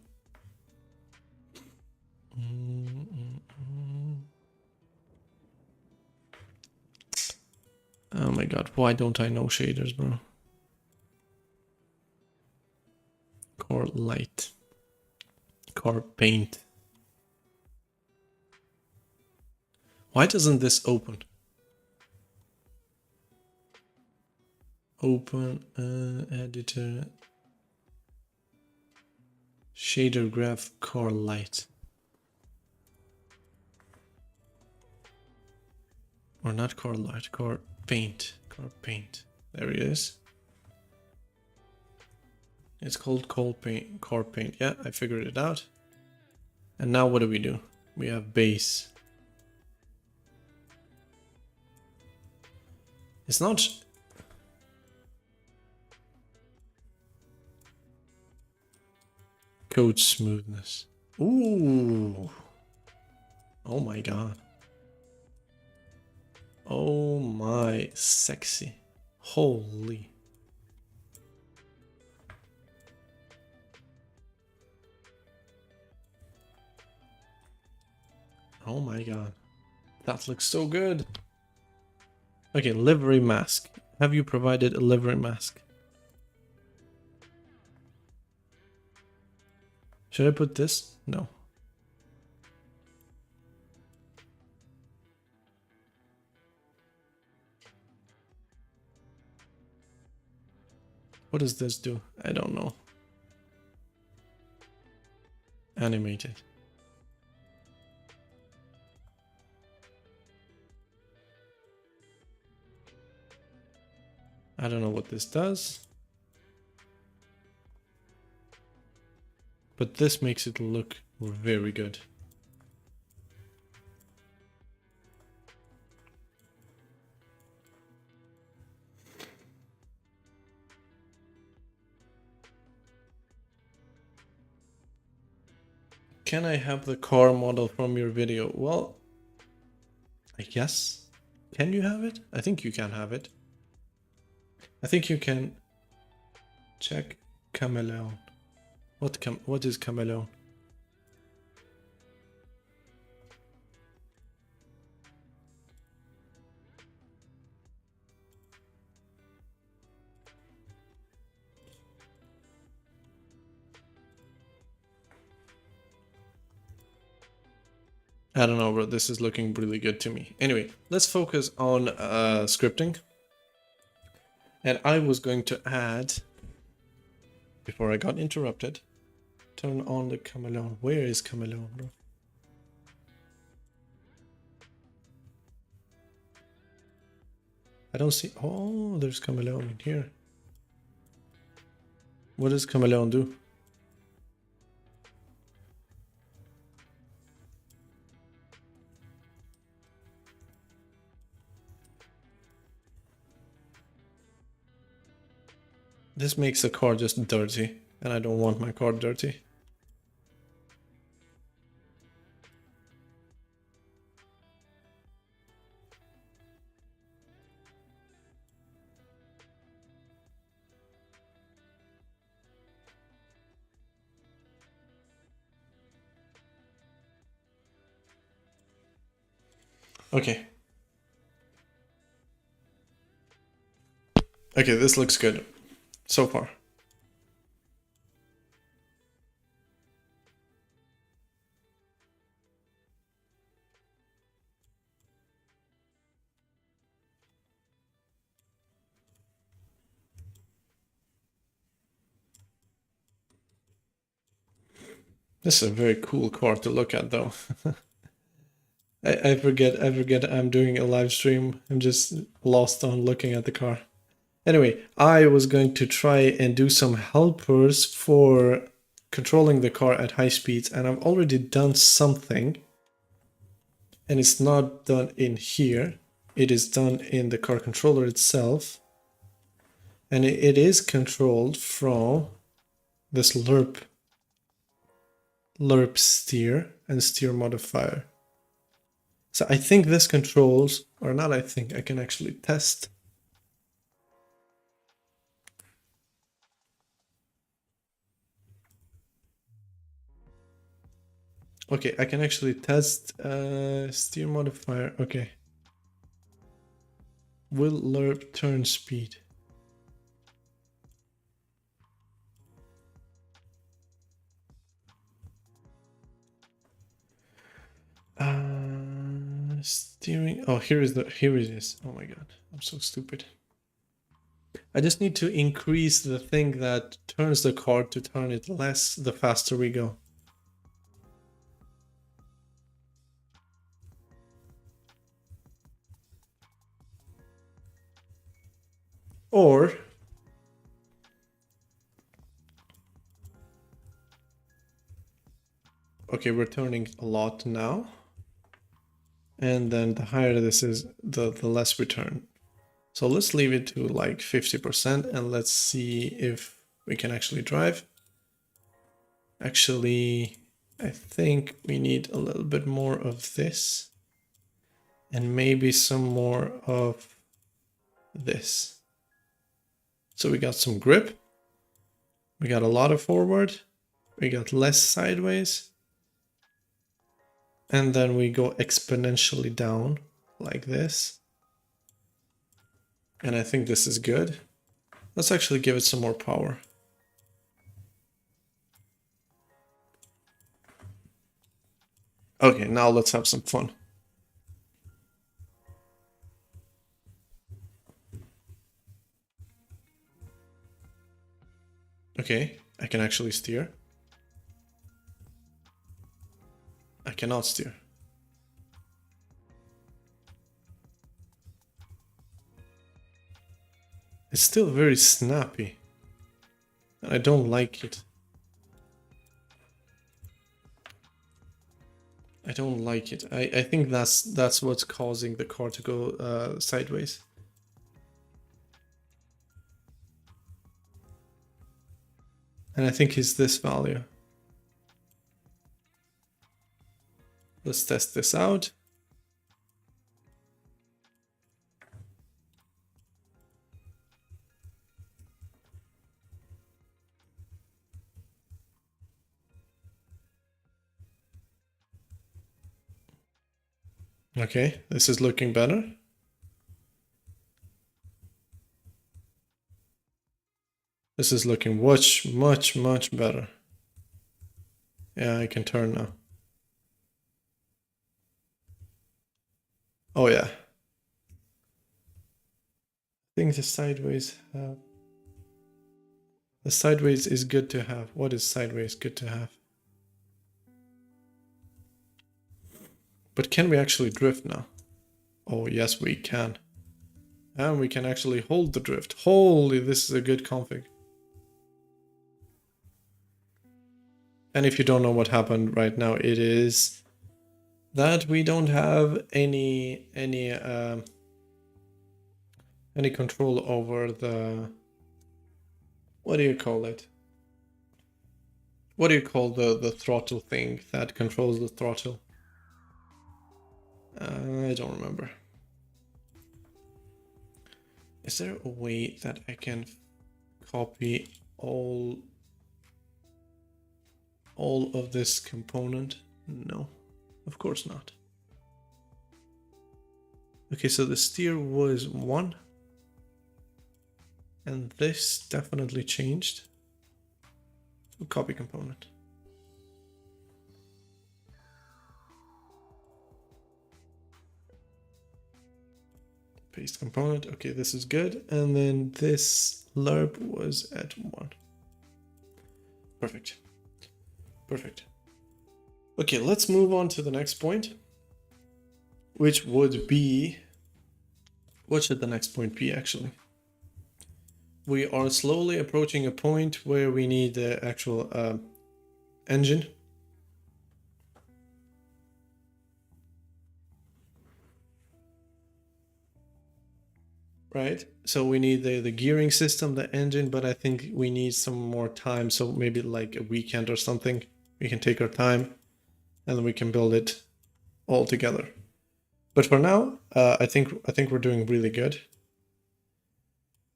Speaker 1: Oh my god, why don't I know shaders, bro? Car light. Car paint. Why doesn't this open? Open editor. Shader graph car light. Or not car light, car paint. Car paint. There it is. It's called car paint. Yeah, I figured it out. And now what do? We have base. It's not... Code smoothness. Ooh. Oh my god. Oh my, sexy. Holy. Oh my god. That looks so good. Okay, livery mask. Have you provided a livery mask? Should I put this? No. What does this do? I don't know. Animated. I don't know what this does. But this makes it look very good. Can I have the car model from your video? Well, I guess. Can you have it? I think you can have it. I think you can check chameleon. What is chameleon? I don't know, bro. This is looking really good to me. Anyway, let's focus on scripting. And I was going to add, before I got interrupted, turn on the chameleon. Where is chameleon, bro? I don't see... Oh, there's Chameleon in here. What does Chameleon do? This makes the car just dirty, and I don't want my car dirty. Okay. Okay, this looks good so far. This is a very cool car to look at, though. I forget I'm doing a live stream. I'm just lost on looking at the car. Anyway, I was going to try and do some helpers for controlling the car at high speeds, and I've already done something. And it's not done in here. It is done in the car controller itself. And it is controlled from this lerp steer and steer modifier. So I think this controls, or not I think, I can actually test. Okay, I can actually test steer modifier. Okay. Will lerp turn speed? Steering. Oh, here it is. Oh my god, I'm so stupid. I just need to increase the thing that turns the car to turn it less the faster we go. Or okay, we're turning a lot now. And then the higher this is, the less we turn. So let's leave it to like 50% and let's see if we can actually drive. Actually, I think we need a little bit more of this and maybe some more of this. So we got some grip, we got a lot of forward, we got less sideways, and then we go exponentially down like this. And I think this is good. Let's actually give it some more power. Okay, now let's have some fun. Okay, I can actually steer. I cannot steer. It's still very snappy. And I don't like it. I don't like it. I think that's what's causing the car to go sideways. And I think it's this value. Let's test this out. Okay, this is looking better. This is looking much better. Yeah, I can turn now. Oh yeah. I think the sideways is good to have. What is sideways good to have? But can we actually drift now? Oh yes, we can. And we can actually hold the drift. Holy, this is a good config. And if you don't know what happened right now, it is that we don't have any control over the, what do you call it? What do you call the throttle thing that controls the throttle? I don't remember. Is there a way that I can copy all of this component? No, of course not. Okay, so the steer was 1. And this definitely changed. So copy component. Paste component. Okay, this is good. And then this lerp was at 1. Perfect. Perfect. Okay, let's move on to the next point, which would be, what should the next point be actually? We are slowly approaching a point where we need the actual engine. Right, so we need the gearing system, the engine, but I think we need some more time. So maybe like a weekend or something. We can take our time and then we can build it all together. But for now, I think we're doing really good.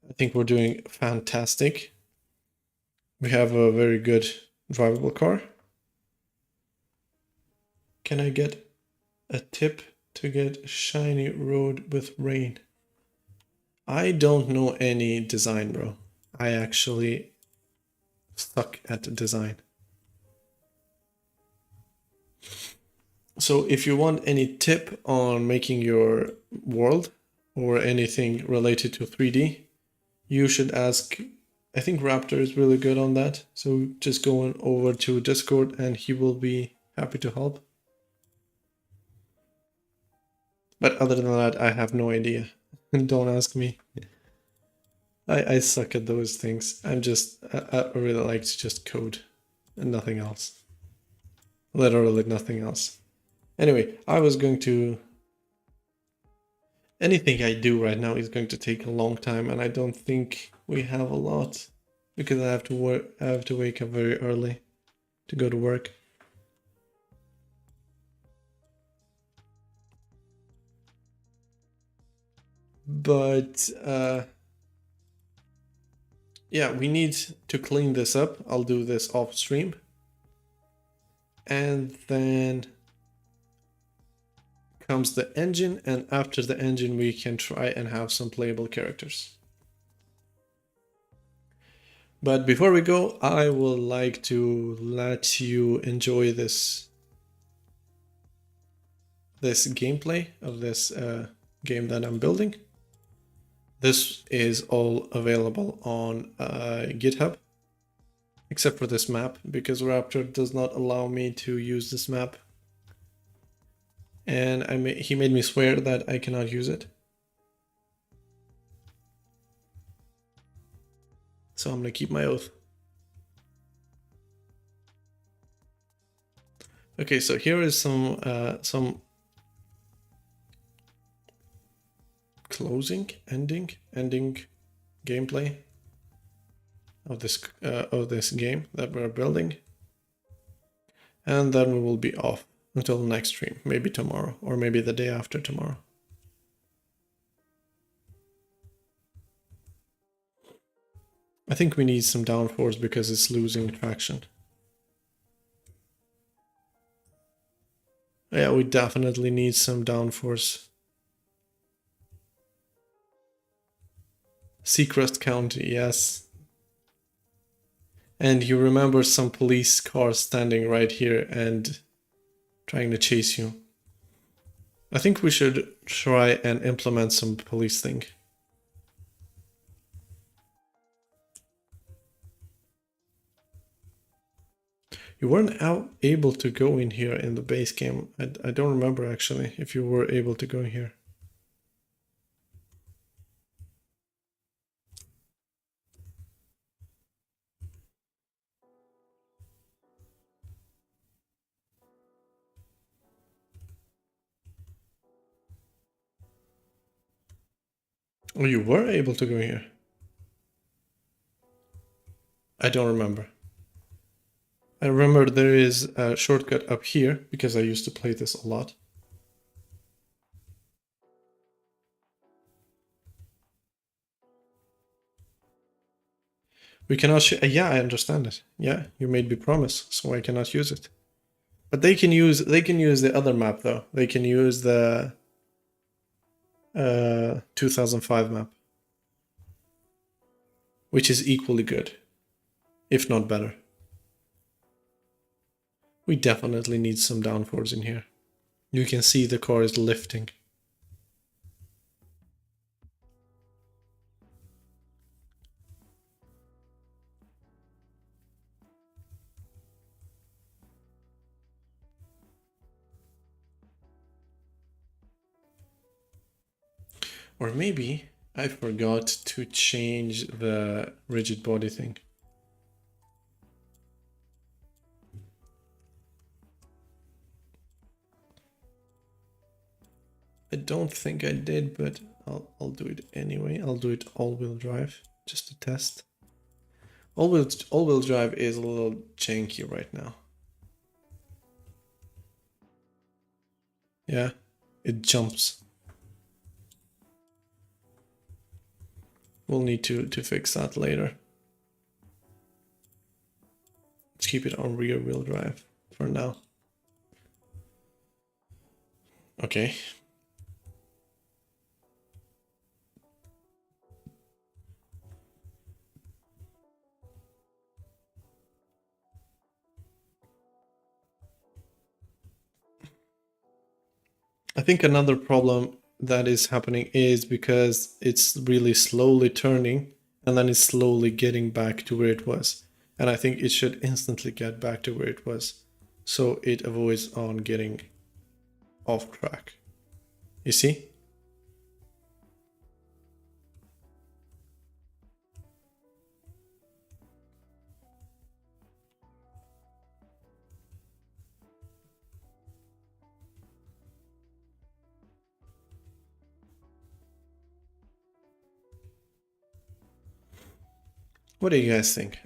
Speaker 1: I think we're doing fantastic. We have a very good drivable car. Can I get a tip to get shiny road with rain? I don't know any design, bro. I actually suck at design. So if you want any tip on making your world or anything related to 3D, you should ask. I think Raptor is really good on that. So just go on over to Discord and he will be happy to help. But other than that, I have no idea. Don't ask me. I suck at those things. I really like to just code and nothing else. Literally nothing else. Anyway, I was going to... Anything I do right now is going to take a long time, and I don't think we have a lot because I have to wake up very early to go to work. But yeah, we need to clean this up. I'll do this off stream. And then comes the engine, and after the engine we can try and have some playable characters. But before we go, I would like to let you enjoy this gameplay of this game that I'm building. This is all available on GitHub, except for this map, because Raptor does not allow me to use this map. And he made me swear that I cannot use it. So I'm gonna keep my oath. Okay, so here is some ending gameplay of this game that we're building, and then we will be off until the next stream, maybe tomorrow or maybe the day after tomorrow. I think we need some downforce because it's losing traction. Yeah, we definitely need some downforce. Seacrest County, yes. And you remember some police cars standing right here and trying to chase you. I think we should try and implement some police thing. You weren't able to go in here in the base game. I don't remember actually if you were able to go here. Oh, you were able to go here. I don't remember. I remember there is a shortcut up here because I used to play this a lot. We cannot. Yeah, I understand it. Yeah, you made me promise, so I cannot use it. But they can use the other map though. They can use the 2005 map, which is equally good, if not better. We definitely need some downforce in here. You can see the car is lifting. Or maybe I forgot to change the rigid body thing. I don't think I did, but I'll do it anyway. I'll do it all-wheel drive just to test. All-wheel drive is a little janky right now. Yeah, it jumps. We'll need to fix that later. Let's keep it on rear wheel drive for now. Okay. I think another problem that is happening is because it's really slowly turning and then it's slowly getting back to where it was. And I think it should instantly get back to where it was, so it avoids on getting off track. You see? What do you guys think?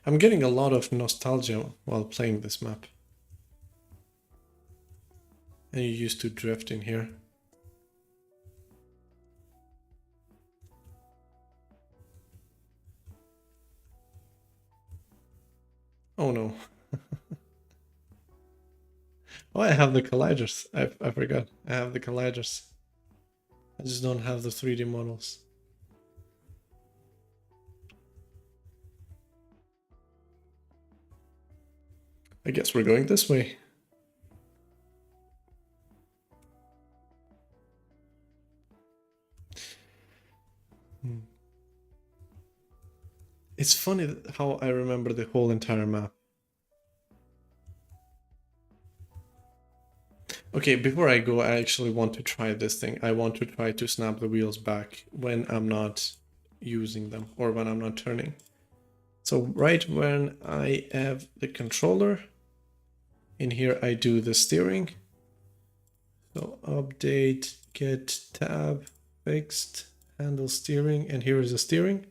Speaker 1: I'm getting a lot of nostalgia while playing this map. And you used to drift in here. Oh no. Oh, I have the colliders. I forgot. I have the colliders. I just don't have the 3D models. I guess we're going this way. It's funny how I remember the whole entire map. Okay, before I go, I actually want to try this thing. I want to try to snap the wheels back when I'm not using them or when I'm not turning. So right when I have the controller, in here I do the steering. So update, get tab, fixed, handle steering, and here is the steering.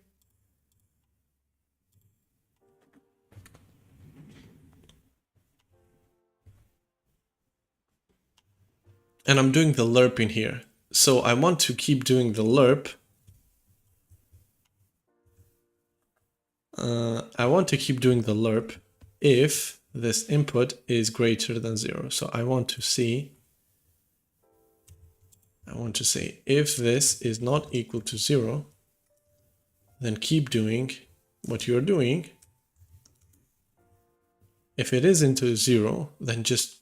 Speaker 1: And I'm doing the lerp in here. So I want to keep doing the lerp. I want to keep doing the lerp if this input is greater than 0. So I want to say if this is not equal to 0, then keep doing what you're doing. If it is into 0, then just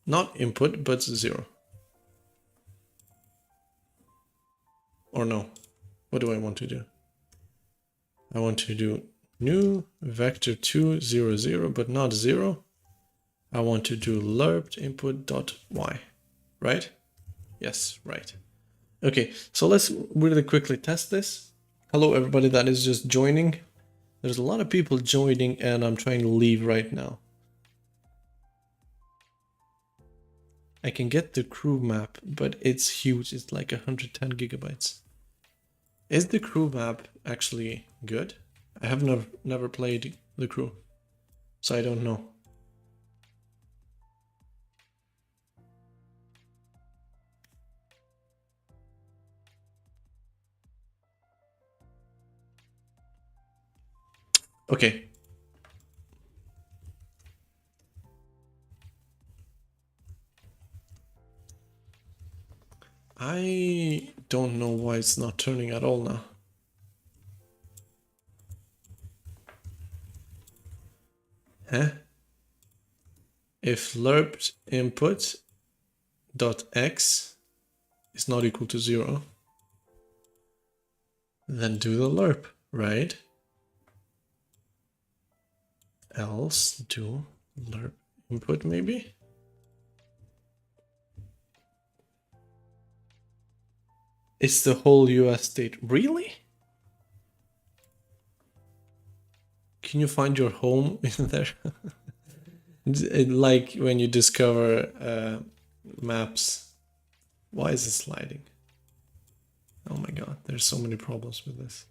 Speaker 1: not input, but 0. Or no, what do I want to do? I want to do new vector 2, 0, 0, but not 0. I want to do lerped input dot y, right? Yes, right. Okay, so let's really quickly test this. Hello, everybody that is just joining. There's a lot of people joining and I'm trying to leave right now. I can get the crew map, but it's huge. It's like 110 gigabytes. Is the crew map actually good? I have never played the crew, so I don't know. Okay. I don't know why it's not turning at all now. Huh? If lerped input dot x is not equal to 0, then do the lerp, right? Else do lerp input maybe? It's the whole US state. Really? Can you find your home in there? Like when you discover maps. Why is it sliding? Oh my god, there's so many problems with this.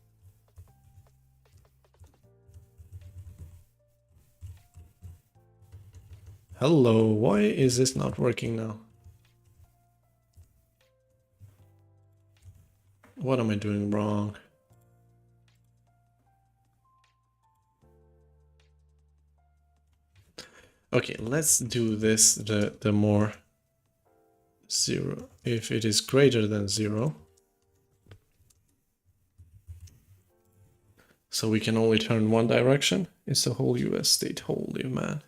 Speaker 1: Hello, why is this not working now? What am I doing wrong? Okay, let's do this the more 0. If it is greater than 0. So we can only turn one direction. It's the whole US state. Holy man.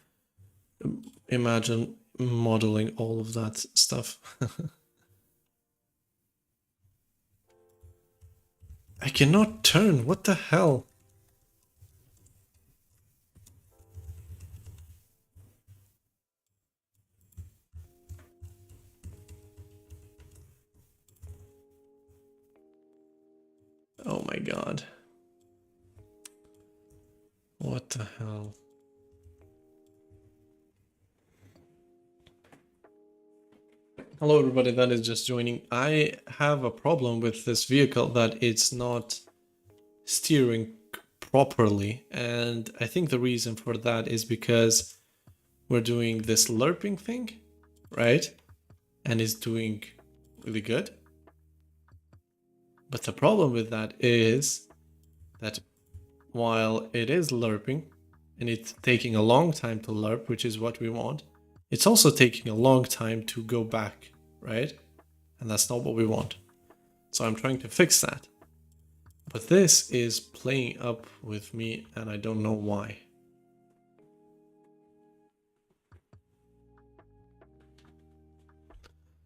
Speaker 1: Imagine modeling all of that stuff. I cannot turn. What the hell? Oh my god. What the hell? Hello everybody that is just joining. I have a problem with this vehicle that it's not steering properly, and I think the reason for that is because we're doing this lerping thing, right? And it's doing really good. But the problem with that is that while it is lerping and it's taking a long time to lerp, which is what we want, it's also taking a long time to go back, right? And that's not what we want. So I'm trying to fix that. But this is playing up with me and I don't know why.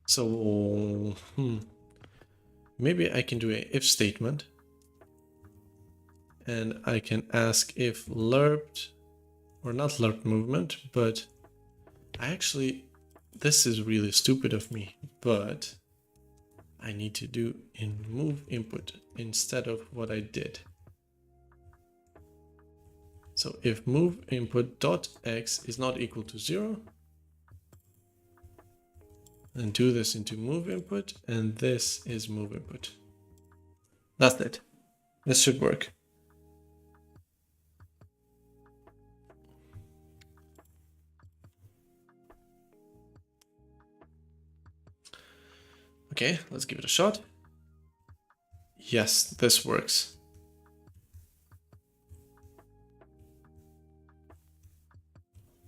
Speaker 1: So, maybe I can do an if statement. And I can ask if lerped, or not lerped movement, but I actually, this is really stupid of me, but I need to do in move input instead of what I did. So if move input dot x is not equal to 0, then do this into move input, and this is move input. That's it. This should work. Okay, let's give it a shot. Yes, this works.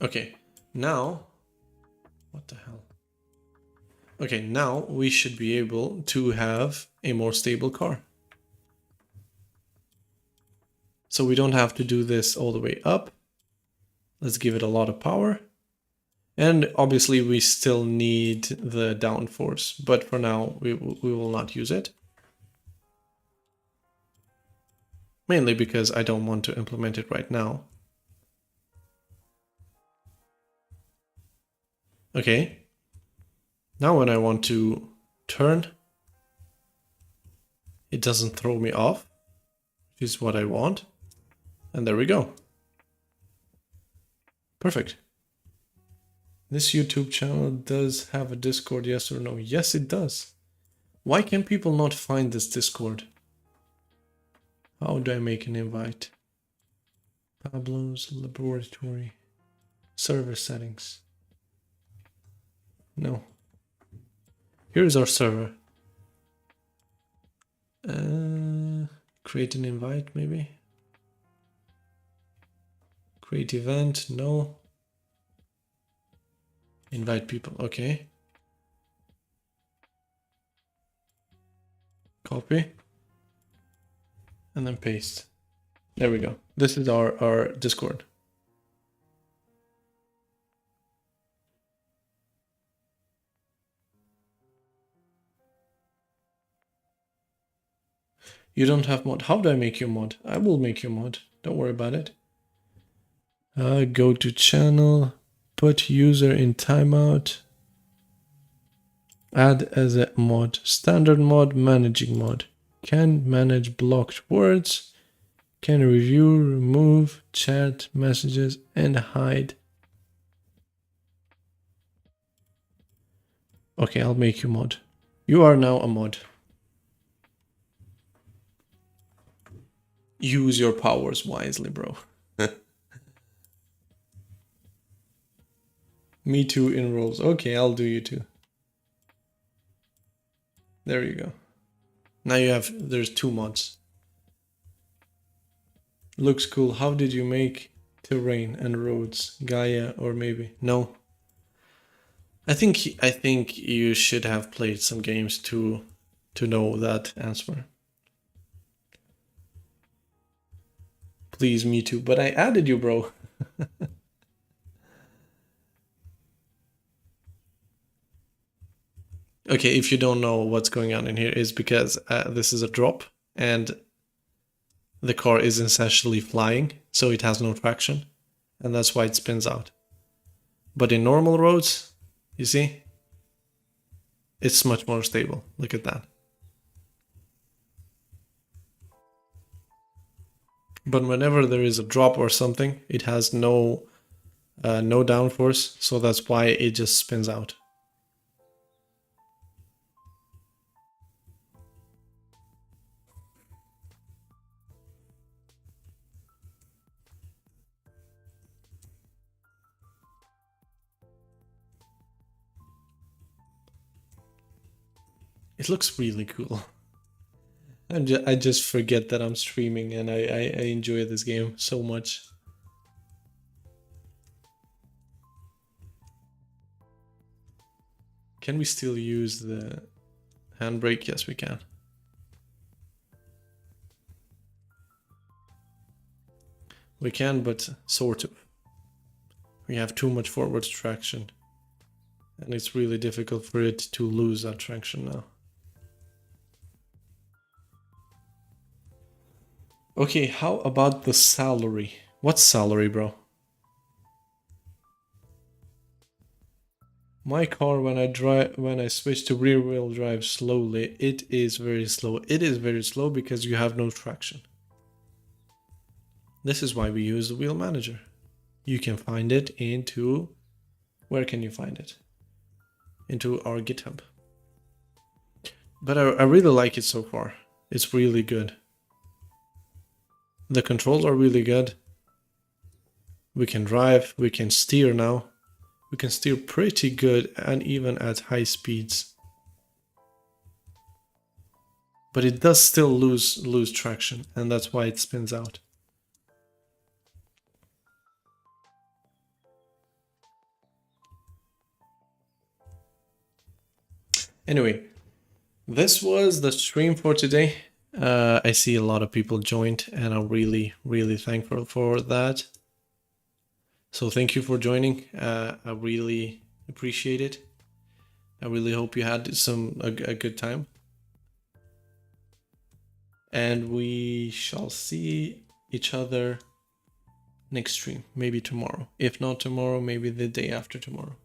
Speaker 1: Okay, now, what the hell? Okay, now we should be able to have a more stable car. So we don't have to do this all the way up. Let's give it a lot of power. And obviously we still need the downforce, but for now we will not use it. Mainly because I don't want to implement it right now. Okay. Now when I want to turn, it doesn't throw me off, which is what I want. And there we go. Perfect. This YouTube channel does have a Discord, yes or no? Yes, it does. Why can people not find this Discord? How do I make an invite? Pablo's laboratory. Server settings. No. Here's our server. Create an invite, maybe? Create event, no. Invite people, okay. Copy. And then paste. There we go. This is our Discord. You don't have mod. How do I make you mod? I will make you mod. Don't worry about it. Go to channel, put user in timeout, add as a mod, standard mod, managing mod. Can manage blocked words, can review, remove, chat, messages, and hide. Okay, I'll make you mod. You are now a mod. Use your powers wisely, bro. Me too in roles. Okay, I'll do you too. There you go. Now there's 2 mods. Looks cool. How did you make terrain and roads? Gaia or maybe? No. I think you should have played some games to know that answer. Please, me too. But I added you, bro. Okay, if you don't know what's going on in here, is because this is a drop and the car is essentially flying, so it has no traction, and that's why it spins out. But in normal roads, you see, it's much more stable. Look at that. But whenever there is a drop or something, it has no downforce, so that's why it just spins out. It looks really cool. I just forget that I'm streaming and I enjoy this game so much. Can we still use the handbrake? Yes, we can. We can, but sort of. We have too much forward traction. And it's really difficult for it to lose that traction now. Okay, how about the salary? What's salary, bro? My car, when I switch to rear wheel drive slowly, it is very slow. It is very slow because you have no traction. This is why we use the wheel manager. You can find it into, where can you find it? Into our GitHub. But I really like it so far. It's really good. The controls are really good. We can drive, we can steer now. We can steer pretty good and even at high speeds. But it does still lose traction, and that's why it spins out. Anyway, this was the stream for today. I see a lot of people joined, and I'm really, really thankful for that. So thank you for joining. I really appreciate it. I really hope you had a good time. And we shall see each other next stream, maybe tomorrow. If not tomorrow, maybe the day after tomorrow.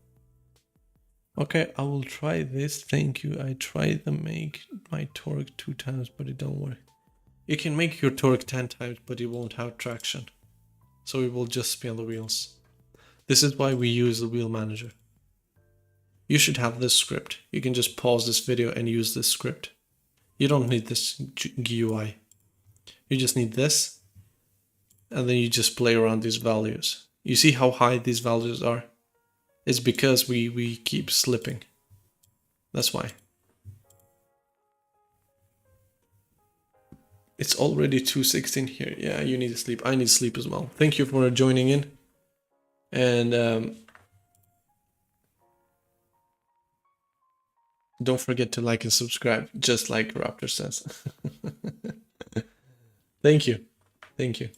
Speaker 1: Okay, I will try this. Thank you. I tried to make my torque 2 times, but it don't work. You can make your torque 10 times, but it won't have traction. So it will just spin the wheels. This is why we use the wheel manager. You should have this script. You can just pause this video and use this script. You don't need this GUI. You just need this, and then you just play around these values. You see how high these values are? It's because we keep slipping. That's why. It's already 2:16 here. Yeah, you need to sleep. I need sleep as well. Thank you for joining in. And don't forget to like and subscribe, just like Raptor says. Thank you. Thank you.